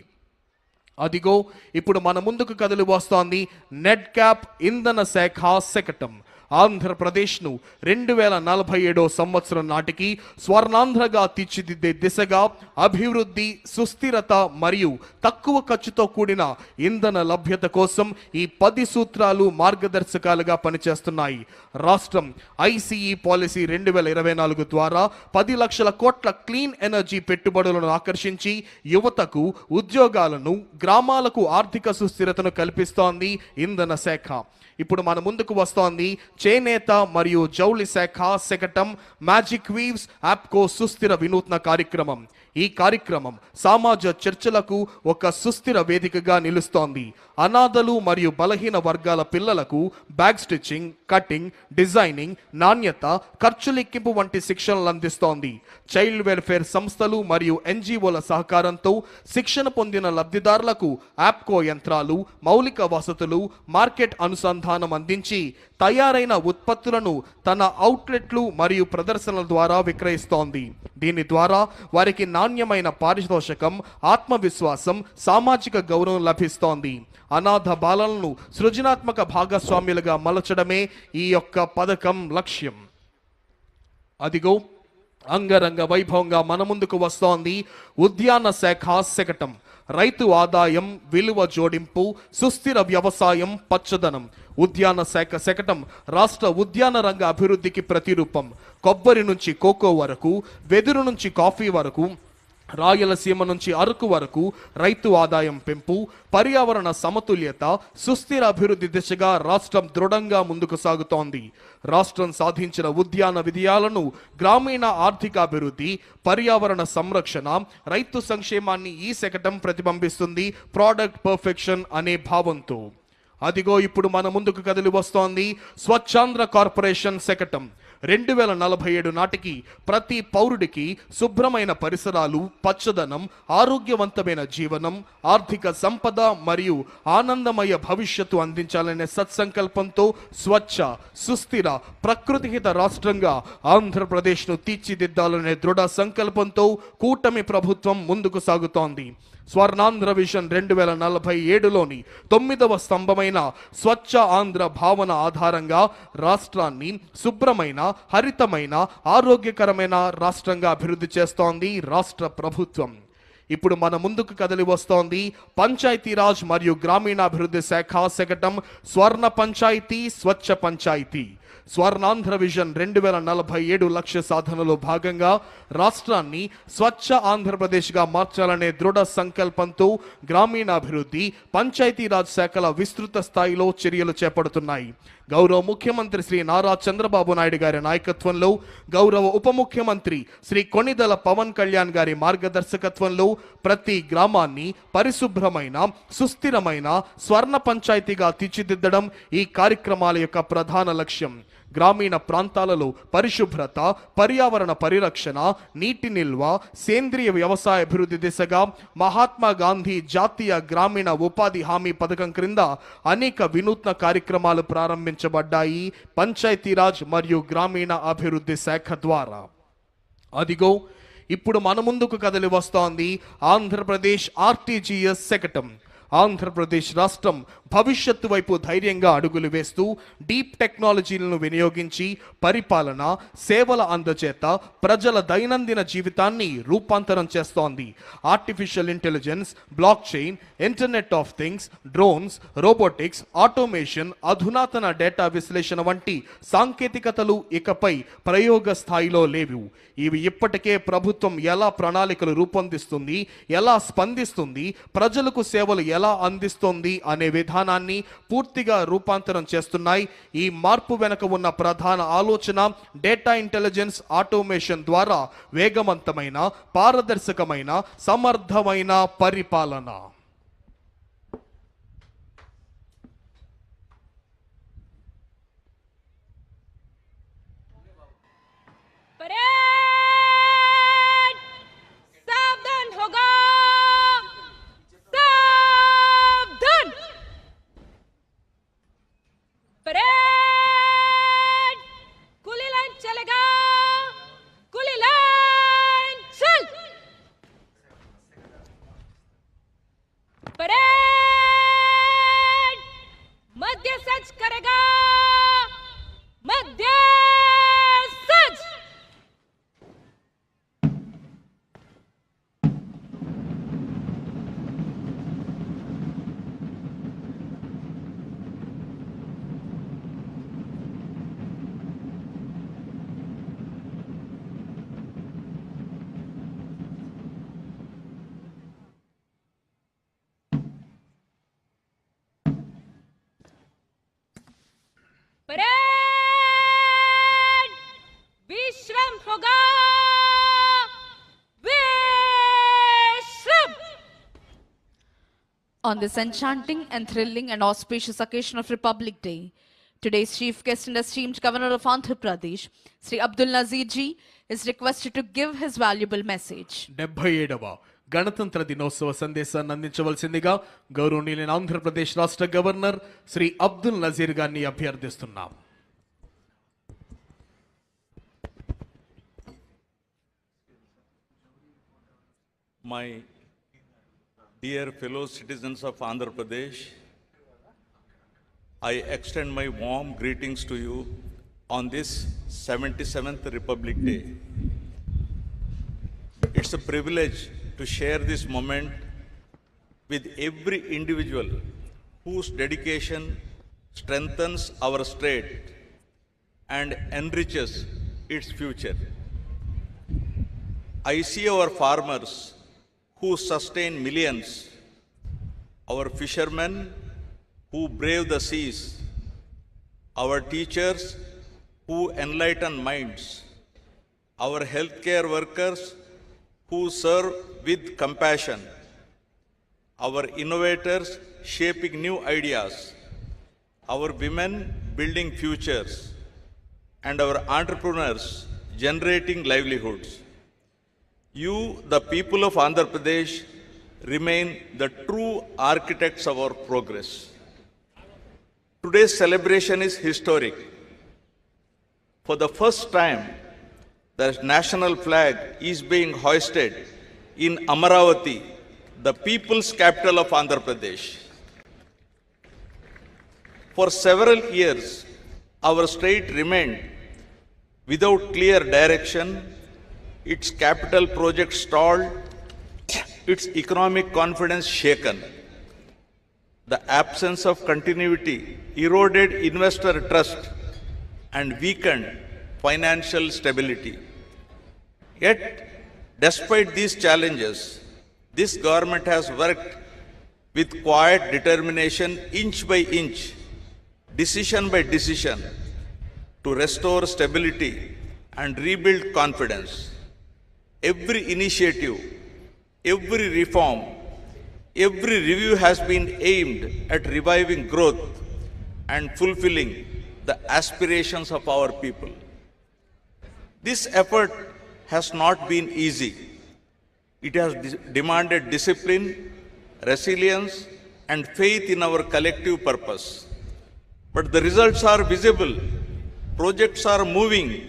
అదిగో ఇప్పుడు మన ముందుకు కదిలి వస్తోంది నెట్ క్యాప్ ఇంధన శాఖ శకటం. ఆంధ్రప్రదేశ్ను 2047 సంవత్సరం నాటికి స్వర్ణాంధ్రగా తీర్చిదిద్దే దిశగా అభివృద్ధి, సుస్థిరత మరియు తక్కువ ఖర్చుతో కూడిన ఇంధన లభ్యత కోసం ఈ 10 సూత్రాలు మార్గదర్శకాలుగా పనిచేస్తున్నాయి. రాష్ట్రం ఐసీఈ పాలసీ 2024 ద్వారా 10 లక్షల కోట్ల క్లీన్ ఎనర్జీ పెట్టుబడులను ఆకర్షించి యువతకు ఉద్యోగాలను, గ్రామాలకు ఆర్థిక సుస్థిరతను కల్పిస్తోంది ఇంధన శాఖ. ఇప్పుడు మన ముందుకు వస్తోంది చేనేత మరియు జౌళి శాఖ శకటం మ్యాజిక్ వీవ్స్ యాప్కో సుస్థిర వినూత్న కార్యక్రమం. ఈ కార్యక్రమం సమాజ చర్చలకు ఒక సుస్థిర వేదికగా నిలుస్తోంది. అనాథలు మరియు బలహీన వర్గాల పిల్లలకు బ్యాగ్ స్టిచ్చింగ్, కటింగ్, డిజైనింగ్, నాణ్యత, ఖర్చు లెక్కింపు వంటి శిక్షణలు అందిస్తోంది. చైల్డ్ వెల్ఫేర్ సంస్థలు మరియు ఎన్జిఓల సహకారంతో శిక్షణ పొందిన లబ్ధిదారులకు యాప్కో యంత్రాలు, మౌలిక వసతులు, మార్కెట్ అనుసంధానం అందించి తయారైన ఉత్పత్తులను తన అవుట్లెట్లు మరియు ప్రదర్శనల ద్వారా విక్రయిస్తోంది. దీని ద్వారా వారికి నాణ్యమైన పారితోషికం, ఆత్మవిశ్వాసం, సామాజిక గౌరవం లభిస్తోంది. అనాథ బాలలను సృజనాత్మక భాగస్వామ్యులుగా మలచడమే ఈ యొక్క పథకం లక్ష్యం. అదిగో అంగరంగ వైభవంగా మన ముందుకు వస్తోంది ఉద్యాన శాఖ శకటం. రైతు ఆదాయం, విలువ జోడింపు, సుస్థిర వ్యవసాయం, పచ్చదనం. ఉద్యాన శాఖ శకటం రాష్ట్ర ఉద్యాన రంగ అభివృద్ధికి ప్రతిరూపం. కొబ్బరి నుంచి కోకో వరకు, వెదురు నుంచి కాఫీ వరకు, రాయలసీమ నుంచి అరకు వరకు రైతు ఆదాయం పెంపు, పర్యావరణ సమతుల్యత, సుస్థిర అభివృద్ధి దిశగా రాష్ట్రం దృఢంగా ముందుకు సాగుతోంది. రాష్ట్రం సాధించిన ఉద్యాన విజయాలను గ్రామీణ ఆర్థికాభివృద్ధి, పర్యావరణ సంరక్షణ, రైతు సంక్షేమాన్ని ఈ శకటం ప్రతిబింబిస్తుంది. ప్రోడక్ట్ పర్ఫెక్షన్ అనే భావంతో. అదిగో ఇప్పుడు మన ముందుకు కదిలి వస్తోంది స్వచ్ఛాంధ్ర కార్పొరేషన్ శకటం. 2047 నాటికి ప్రతి పౌరుడికి శుభ్రమైన పరిసరాలు, పచ్చదనం, ఆరోగ్యవంతమైన జీవనం, ఆర్థిక సంపద మరియు ఆనందమయ భవిష్యత్తు అందించాలనే సత్సంకల్పంతో స్వచ్ఛ, సుస్థిర, ప్రకృతిహిత రాష్ట్రంగా ఆంధ్రప్రదేశ్ను తీర్చిదిద్దాలనే దృఢ సంకల్పంతో కూటమి ప్రభుత్వం ముందుకు సాగుతోంది. స్వర్ణాంధ్ర విజన్ 2047లోని 9వ స్తంభమైన స్వచ్ఛ ఆంధ్ర భావన ఆధారంగా రాష్ట్రాన్ని శుభ్రమైన, హరితమైన, ఆరోగ్యకరమైన రాష్ట్రంగా అభివృద్ధి చేస్తోంది రాష్ట్ర ప్రభుత్వం. ఇప్పుడు మన ముందుకు కదిలి వస్తోంది పంచాయతీరాజ్ మరియు గ్రామీణాభివృద్ధి శాఖ శకటం. స్వర్ణ పంచాయతీ, స్వచ్ఛ పంచాయతీ. స్వర్ణాంధ్ర విజన్ 2047 లక్ష్య సాధనలో భాగంగా రాష్ట్రాన్ని స్వచ్ఛ ఆంధ్రప్రదేశ్గా మార్చాలనే దృఢ సంకల్పంతో గ్రామీణాభివృద్ధి, పంచాయతీరాజ్ శాఖల విస్తృత స్థాయిలో చర్యలు చేపడుతున్నాయి. గౌరవ ముఖ్యమంత్రి శ్రీ నారా చంద్రబాబు నాయుడు గారి నాయకత్వంలో, గౌరవ ఉప ముఖ్యమంత్రి శ్రీ కొణిదెల పవన్ కళ్యాణ్ గారి మార్గదర్శకత్వంలో ప్రతి గ్రామాన్ని పరిశుభ్రమైన, సుస్థిరమైన స్వర్ణ పంచాయతీగా తీర్చిదిద్దడం ఈ కార్యక్రమాల యొక్క ప్రధాన లక్ష్యం. గ్రామీణ ప్రాంతాలలో పరిశుభ్రత, పర్యావరణ పరిరక్షణ, నీటి నిల్వ, సేంద్రియ వ్యవసాయ అభివృద్ధి దిశగా మహాత్మా గాంధీ జాతీయ గ్రామీణ ఉపాధి హామీ పథకం క్రింద అనేక వినూత్న కార్యక్రమాలు ప్రారంభించబడ్డాయి పంచాయతీరాజ్ మరియు గ్రామీణ అభివృద్ధి శాఖ ద్వారా. అదిగో ఇప్పుడు మన ముందుకు కదిలి వస్తోంది ఆంధ్రప్రదేశ్ ఆర్టీజీఎస్ శకటం. ఆంధ్రప్రదేశ్ రాష్ట్రం భవిష్యత్తు వైపు ధైర్యంగా అడుగులు వేస్తూ డీప్ టెక్నాలజీలను వినియోగించి పరిపాలన, సేవల అందచేత ప్రజల దైనందిన జీవితాన్ని రూపాంతరం చేస్తోంది. Artificial intelligence, block chain, internet of things, drones, robotics, automation, అధునాతన డేటా విశ్లేషణ వంటి సాంకేతికతలు ఇకపై ప్రయోగ స్థాయిలో లేవు. ఇవి ఇప్పటికే ప్రభుత్వం ఎలా ప్రణాళికలు రూపొందిస్తుంది, ఎలా స్పందిస్తుంది, ప్రజలకు సేవలు ఎలా అందిస్తోంది అనే విధానాన్ని పూర్తిగా రూపాంతరం చేస్తున్నాయి. ఈ మార్పు వెనుక ఉన్న ప్రధాన ఆలోచన డేటా ఇంటెలిజెన్స్, ఆటోమేషన్ ద్వారా వేగవంతమైన, పారదర్శకమైన, సమర్థమైన పరిపాలన. विश्राम होगा, विश्राम. On this enchanting and thrilling and auspicious occasion of Republic Day, today's chief guest and esteemed Governor of Andhra Pradesh, Sri Abdul Nazir ji, is requested to give his valuable message. 77వ గణతంత్ర దినోత్సవ సందేశాన్ని అందించవలసిందిగా గౌరవనీయులైన ఆంధ్రప్రదేశ్ రాష్ట్ర governor Shri Abdul Nazir గారిని అభ్యర్థిస్తున్నాం. My dear fellow citizens of Andhra Pradesh, I extend my warm greetings to you on this 77th Republic Day. It's a privilege to share this moment with every individual whose dedication strengthens our state and enriches its future. I see our farmers who sustain millions, our fishermen who brave the seas, our teachers who enlighten minds, our healthcare workers who serve with compassion, our innovators shaping new ideas, our women building futures, and our entrepreneurs generating livelihoods. You, the people of Andhra Pradesh, remain the true architects of our progress. Today's celebration is historic. For the first time, the national flag is being hoisted in Amaravati, the people's capital of Andhra Pradesh. For several years, our state remained without clear direction, its capital project stalled, its economic confidence shaken. The absence of continuity eroded investor trust and weakened financial stability. Yet, despite these challenges, this government has worked with quiet determination, inch by inch, decision by decision, to restore stability and rebuild confidence. Every initiative, every reform, every review has been aimed at reviving growth and fulfilling the aspirations of our people. This effort has not been easy. It has demanded discipline, resilience, and faith in our collective purpose. But the results are visible. Projects are moving,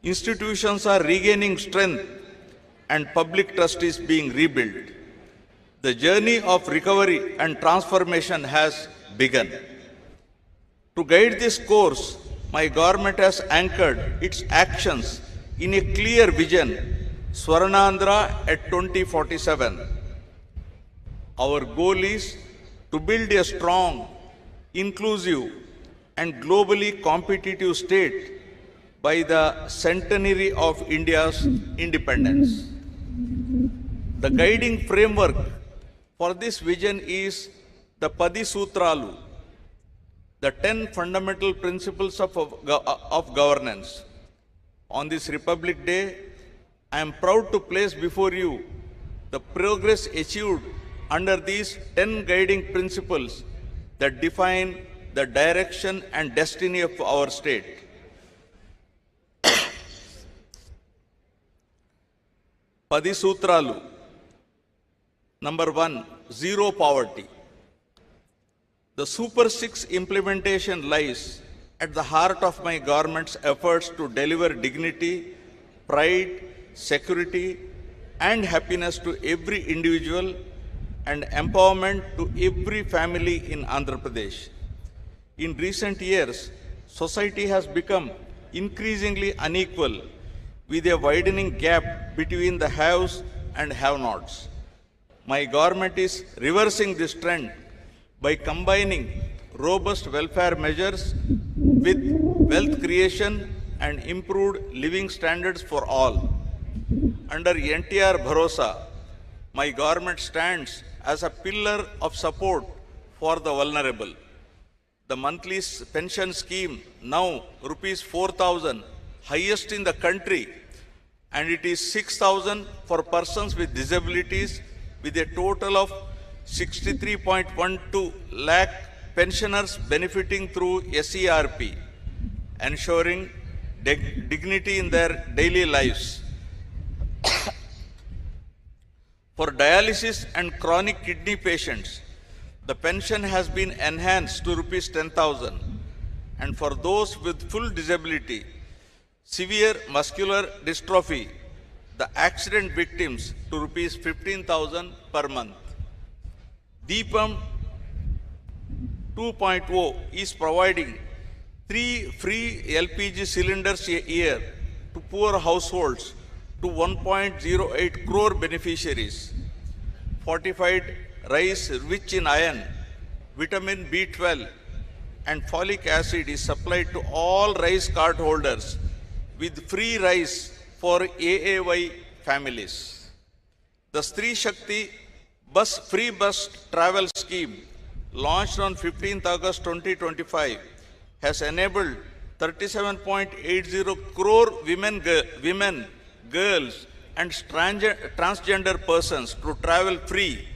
institutions are regaining strength, and public trust is being rebuilt. The journey of recovery and transformation has begun. To guide this course, my government has anchored its actions in a clear vision, Swarnandhra at 2047. Our goal is to build a strong, inclusive, and globally competitive state by the centenary of India's independence. The guiding framework for this vision is the Padi Sutralu, the 10 fundamental principles of governance. On this Republic Day, I am proud to place before you the progress achieved under these 10 guiding principles that define the direction and destiny of our state. Padi Sutralu. Number 1, zero poverty. The Super 6 implementation lies at the heart of my government's efforts to deliver dignity, pride, security, and happiness to every individual and empowerment to every family in Andhra Pradesh. In recent years, society has become increasingly unequal with a widening gap between the haves and have-nots. My government is reversing this trend by combining robust welfare measures with wealth creation and improved living standards for all. Under NTR Bharosa, my government stands as a pillar of support for the vulnerable. The monthly pension scheme, now rupees 4,000, highest in the country, and it is 6,000 for persons with disabilities, with a total of 63.12 lakh pensioners benefiting through SERP, ensuring dignity in their daily lives. For dialysis and chronic kidney patients, the pension has been enhanced to rupees 10,000. And for those with full disability, severe muscular dystrophy, the accident victims to rupees 15,000 per month. Deepam 2.0 is providing 3 free LPG cylinders a year to poor households to 1.08 crore beneficiaries. Fortified rice rich in iron, vitamin B12 and folic acid is supplied to all rice card holders with free rice for AAY families. The Stree Shakti free bus travel scheme launched on 15th August 2025 has enabled 37.80 crore women, girls and transgender persons to travel free,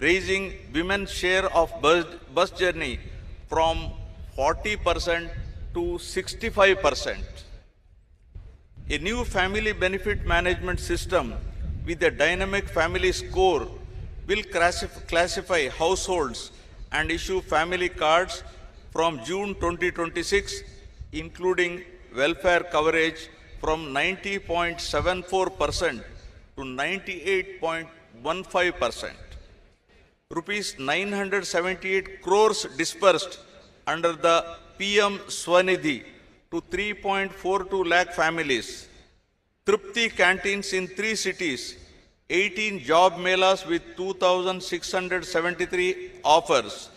raising women's share of bus journey from 40% to 65%. A new family benefit management system with a dynamic family score will classify households and issue family cards from June 2026, including welfare coverage from 90.74% to 98.15%. Rupees 978 crores dispersed under the PM Swanidhi to 3.42 lakh families. Tripti canteens in 3 cities, 18 job melas with 2,673 offers,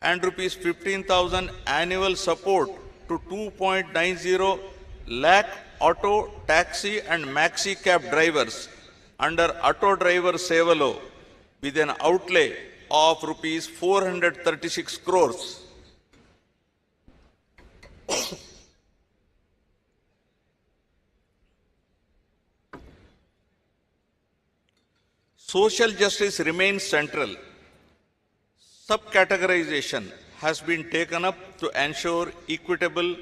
and rupees 15,000 annual support to 2.90 lakh auto, taxi and maxi cab drivers under Auto Driver Sevalo with an outlay of rupees 436 crores. Social justice remains central. Subcategorization has been taken up to ensure equitable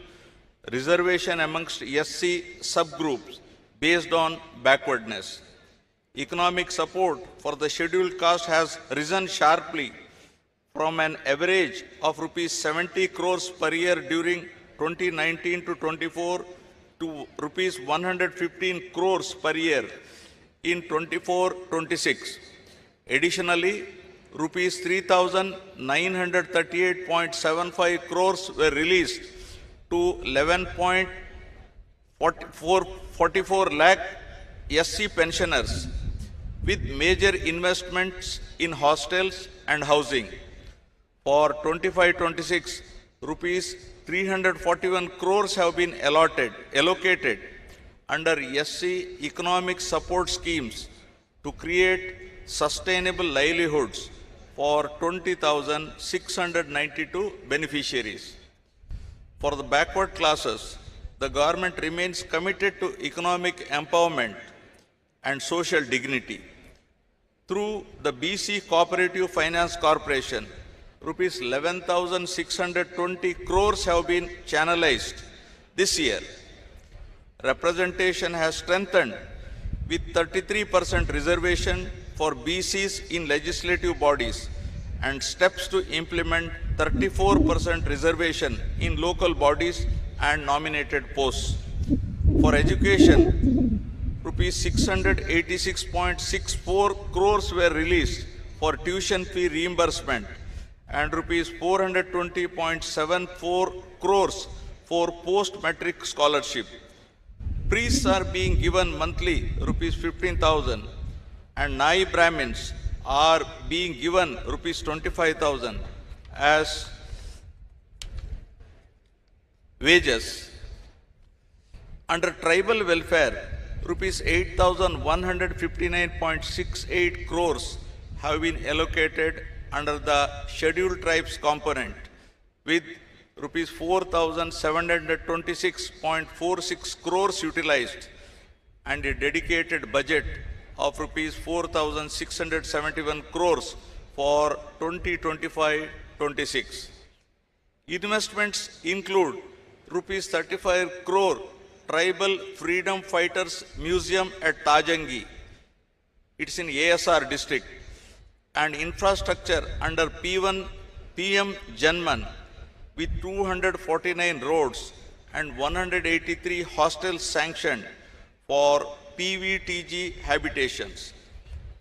reservation amongst SC subgroups based on backwardness. Economic support for the scheduled caste has risen sharply from an average of rupees 70 crores per year during 2019 to 24 to rupees 115 crores per year in 24-26. Additionally, rupees 3,938.75 crores were released to 11.44 lakh SC pensioners with major investments in hostels and housing. For 25-26, rupees 341 crores have been allocated under SC economic support schemes to create sustainable livelihoods for 20,692 beneficiaries. For the backward classes, the government remains committed to economic empowerment and social dignity. Through the BC Cooperative Finance Corporation, rupees 11,620 crores have been channelized this year. Representation has strengthened with 33% reservation for BCs in legislative bodies and steps to implement 34% reservation in local bodies and nominated posts. For education, rupees 686.64 crores were released for tuition fee reimbursement and rupees 420.74 crores for post-matric scholarship. Priests are being given monthly rupees 15,000 and Nai Brahmins are being given rupees 25,000 as wages. Under tribal welfare, rupees 8,159.68 crores have been allocated under the scheduled tribes component, with rupees 4,726.46 crores utilized and a dedicated budget of rupees 4,671 crores for 2025-26. Investments include rupees 35 crore Tribal Freedom Fighters Museum at Tajangi. It's in ASR district. And infrastructure under PM Janman with 249 roads and 183 hostels sanctioned for PVTG habitations.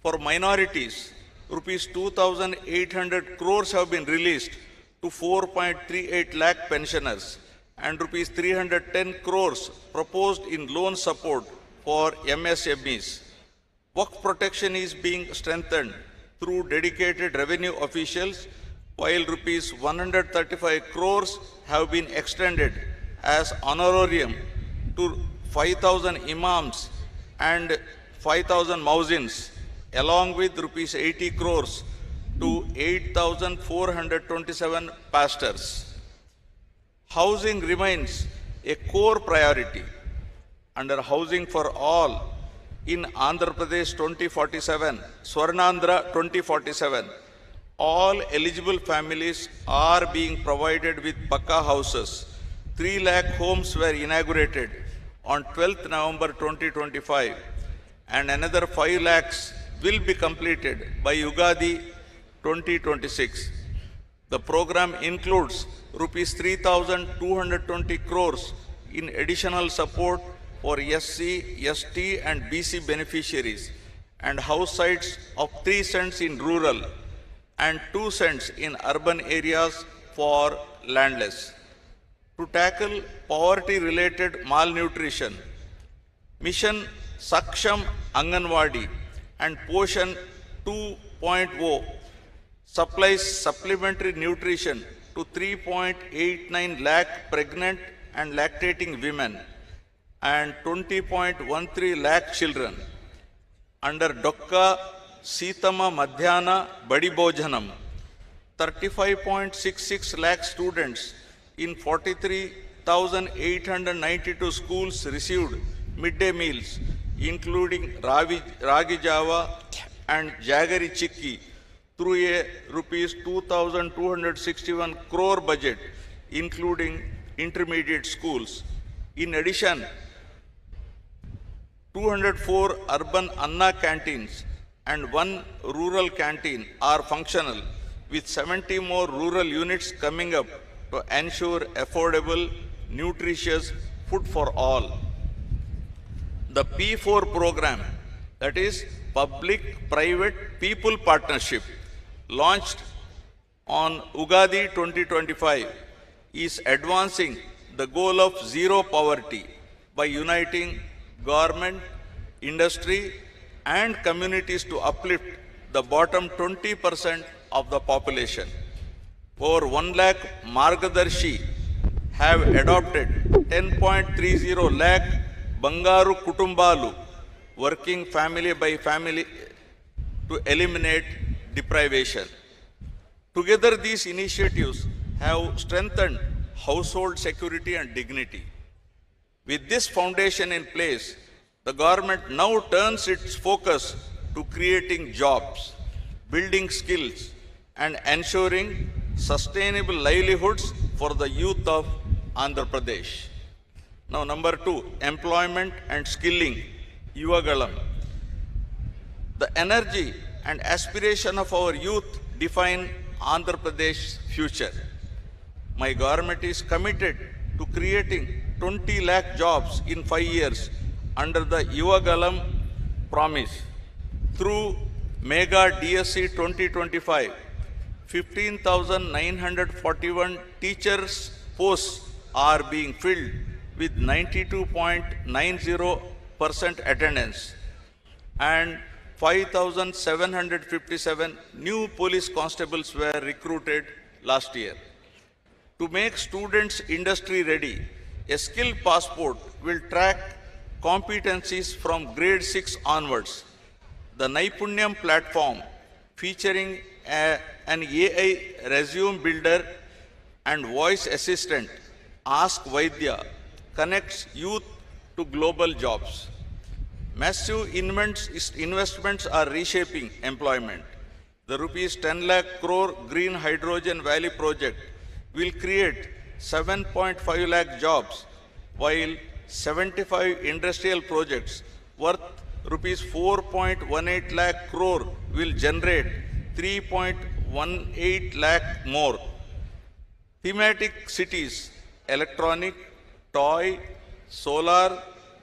For minorities, rupees 2,800 crores have been released to 4.38 lakh pensioners and rupees 310 crores proposed in loan support for MSMEs. Work protection is being strengthened through dedicated revenue officials, while rupees 135 crores have been extended as honorarium to 5,000 imams and 5,000 muezzins, along with rupees 80 crores to 8,427 pastors. Housing remains a core priority. Under Housing for All in Andhra Pradesh 2047, Swarnandhra 2047, all eligible families are being provided with Pakka houses. 3 lakh homes were inaugurated on 12th November 2025 and another 5 lakhs will be completed by Ugadi 2026. The program includes rupees 3,220 crores in additional support for SC, ST and BC beneficiaries and house sites of 3 cents in rural and 2 cents in urban areas for landless. To tackle poverty-related malnutrition, Mission Saksham Anganwadi and Poshan 2.0 supplies supplementary nutrition to 3.89 lakh pregnant and lactating women and 20.13 lakh children. Under Dokka Sitama Madhyana Badi Bhojanam, 35.66 lakh students in 43,892 schools received midday meals, including Ragi Java and Jaggery Chikki, through a rupees 2,261 crore budget, including intermediate schools. In addition, 204 urban Anna canteens and 1 rural canteen are functional, with 70 more rural units coming up to ensure affordable, nutritious food for all. The P4 program, that is Public-Private People Partnership, launched on Ugadi 2025, is advancing the goal of zero poverty by uniting government, industry and communities to uplift the bottom 20% of the population. Over 1 lakh Margadarshi have adopted 10.30 lakh Bangaru Kutumbalu, working family by family to eliminate deprivation. Together, these initiatives have strengthened household security and dignity. With this foundation in place, the government now turns its focus to creating jobs, building skills, and ensuring sustainable livelihoods for the youth of Andhra Pradesh. Now, number 2, employment and skilling, Yuvagalam. The energy and aspiration of our youth define Andhra Pradesh's future. My government is committed to creating 20 lakh jobs in 5 years under the Yuvagalam promise. Through Mega DSC 2025, 15,941 teachers' posts are being filled with 92.90% attendance, and 5,757 new police constables were recruited last year. To make students industry ready, a skill passport will track competencies from grade 6 onwards. The Naipunyam platform, featuring an AI resume builder and voice assistant, Ask Vaidya, connects youth to global jobs. Massive investments are reshaping employment. The rupees 10 lakh crore Green Hydrogen Valley project will create 7.5 lakh jobs, while 75 industrial projects worth rupees 4.18 lakh crore will generate 3.18 lakh more. Thematic cities, electronic, toy, solar,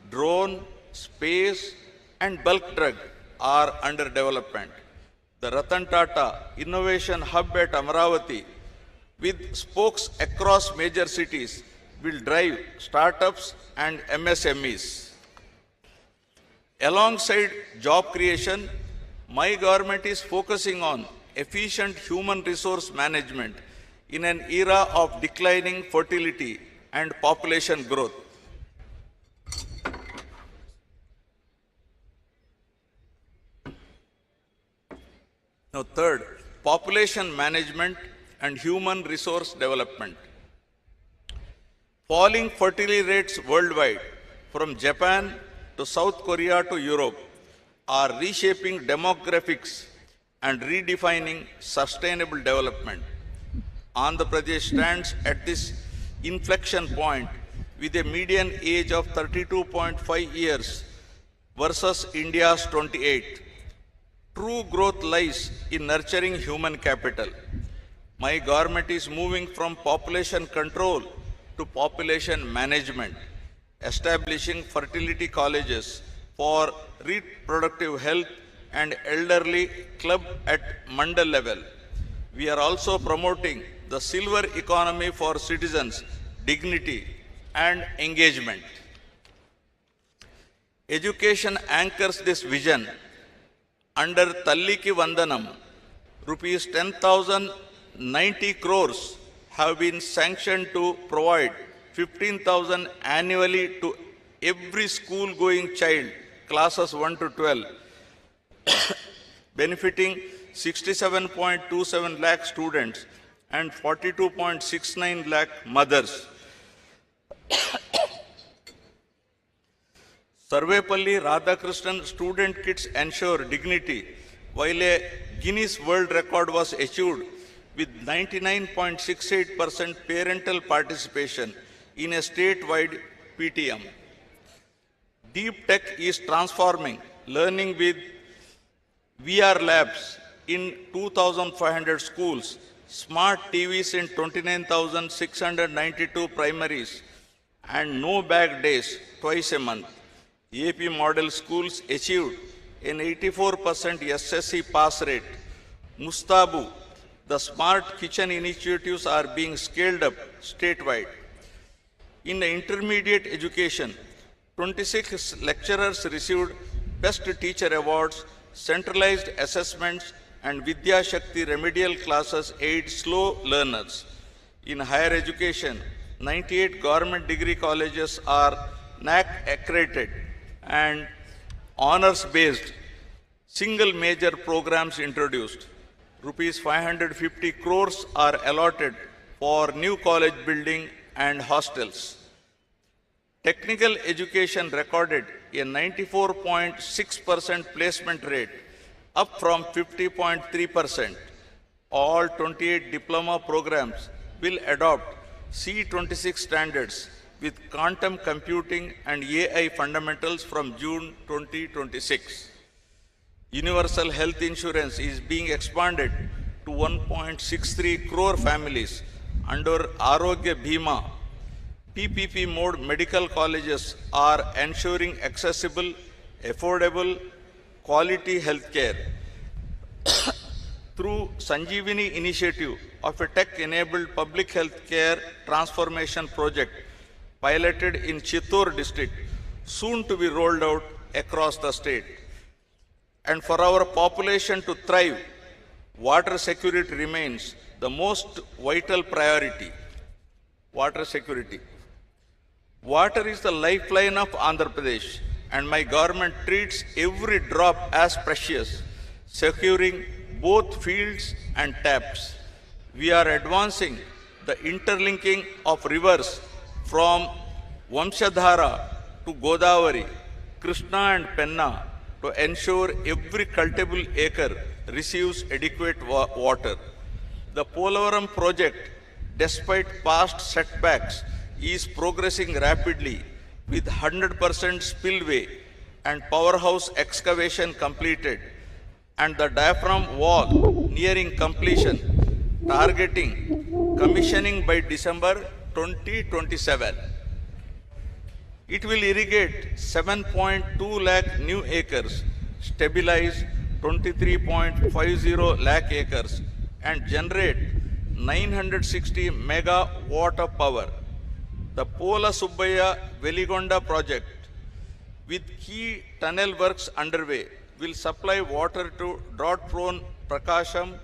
drone, space, and bulk drug are under development. The Ratan Tata Innovation Hub at Amaravati, with spokes across major cities, will drive startups and MSMEs. Alongside job creation, my government is focusing on efficient human resource management in an era of declining fertility and population growth. Now, third, population management and human resource development. Falling fertility rates worldwide, from Japan to South Korea to Europe, are reshaping demographics and redefining sustainable development. Andhra Pradesh stands at this inflection point with a median age of 32.5 years versus India's 28. True growth lies in nurturing human capital. My government is moving from population control to population management, establishing fertility colleges for reproductive health and elderly club at mandal level. We are also promoting the silver economy for citizens, dignity and engagement. Education anchors this vision. Under Talliki Vandanam, rupees 10,090 crores have been sanctioned to provide 15,000 annually to every school-going child, classes 1 to 12, benefiting 67.27 lakh students and 42.69 lakh mothers. Sarvepalli Radhakrishnan student kits ensure dignity, while a Guinness World Record was achieved with 99.68% parental participation in a statewide PTM. Deep Tech is transforming learning with VR labs in 2,500 schools, smart TVs in 29,692 primaries, and no bag days twice a month. AP model schools achieved an 84% SSC pass rate. Mustabu, the smart kitchen initiatives are being scaled up statewide. In intermediate education, 26 lecturers received Best Teacher Awards, centralized assessments, and Vidya Shakti remedial classes aid slow learners. In higher education, 98 government degree colleges are NAC accredited and honors-based single major programs introduced. Rupees 550 crores are allotted for new college building and hostels. Technical education recorded a 94.6% placement rate, up from 50.3%. All 28 diploma programs will adopt C26 standards with quantum computing and AI fundamentals from June 2026. Universal health insurance is being expanded to 1.63 crore families under Arogya Bhima. PPP mode medical colleges are ensuring accessible, affordable, quality healthcare. Through Sanjeevani initiative of a tech-enabled public health care transformation project piloted in Chittor district, soon to be rolled out across the state. And for our population to thrive, water security remains the most vital priority. Water security. Water is the lifeline of Andhra Pradesh, and my government treats every drop as precious, securing both fields and taps. We are advancing the interlinking of rivers from Vamshadhara to Godavari, Krishna and Penna to ensure every cultivable acre receives adequate water. The Polavaram project, despite past setbacks, is progressing rapidly with 100% spillway and powerhouse excavation completed and the diaphragm wall nearing completion, targeting commissioning by December 2027. It will irrigate 7.2 lakh new acres, stabilize 23.50 lakh acres, and generate 960 megawatt of power. The Pola Subbaya Veligonda project, with key tunnel works underway, will supply water to drought-prone Prakasham,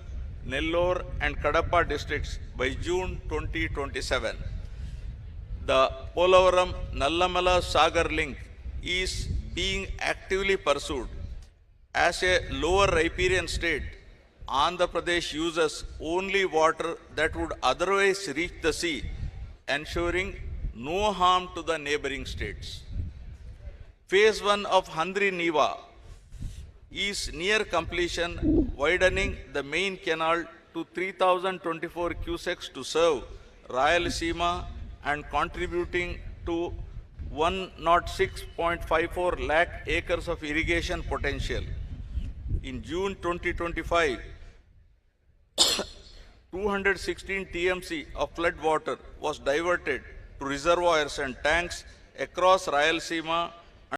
Nellore and Kadapa districts by June 2027. The Polavaram Nallamala Sagar link is being actively pursued. As a lower riparian state, Andhra Pradesh uses only water that would otherwise reach the sea, ensuring no harm to the neighboring states. Phase 1 of Handri Niva is near completion, widening the main canal to 3024 cusecs to serve Rayalaseema and contributing to 106.54 lakh acres of irrigation potential. In June 2025, 216 TMC of flood water was diverted to reservoirs and tanks across Rayalaseema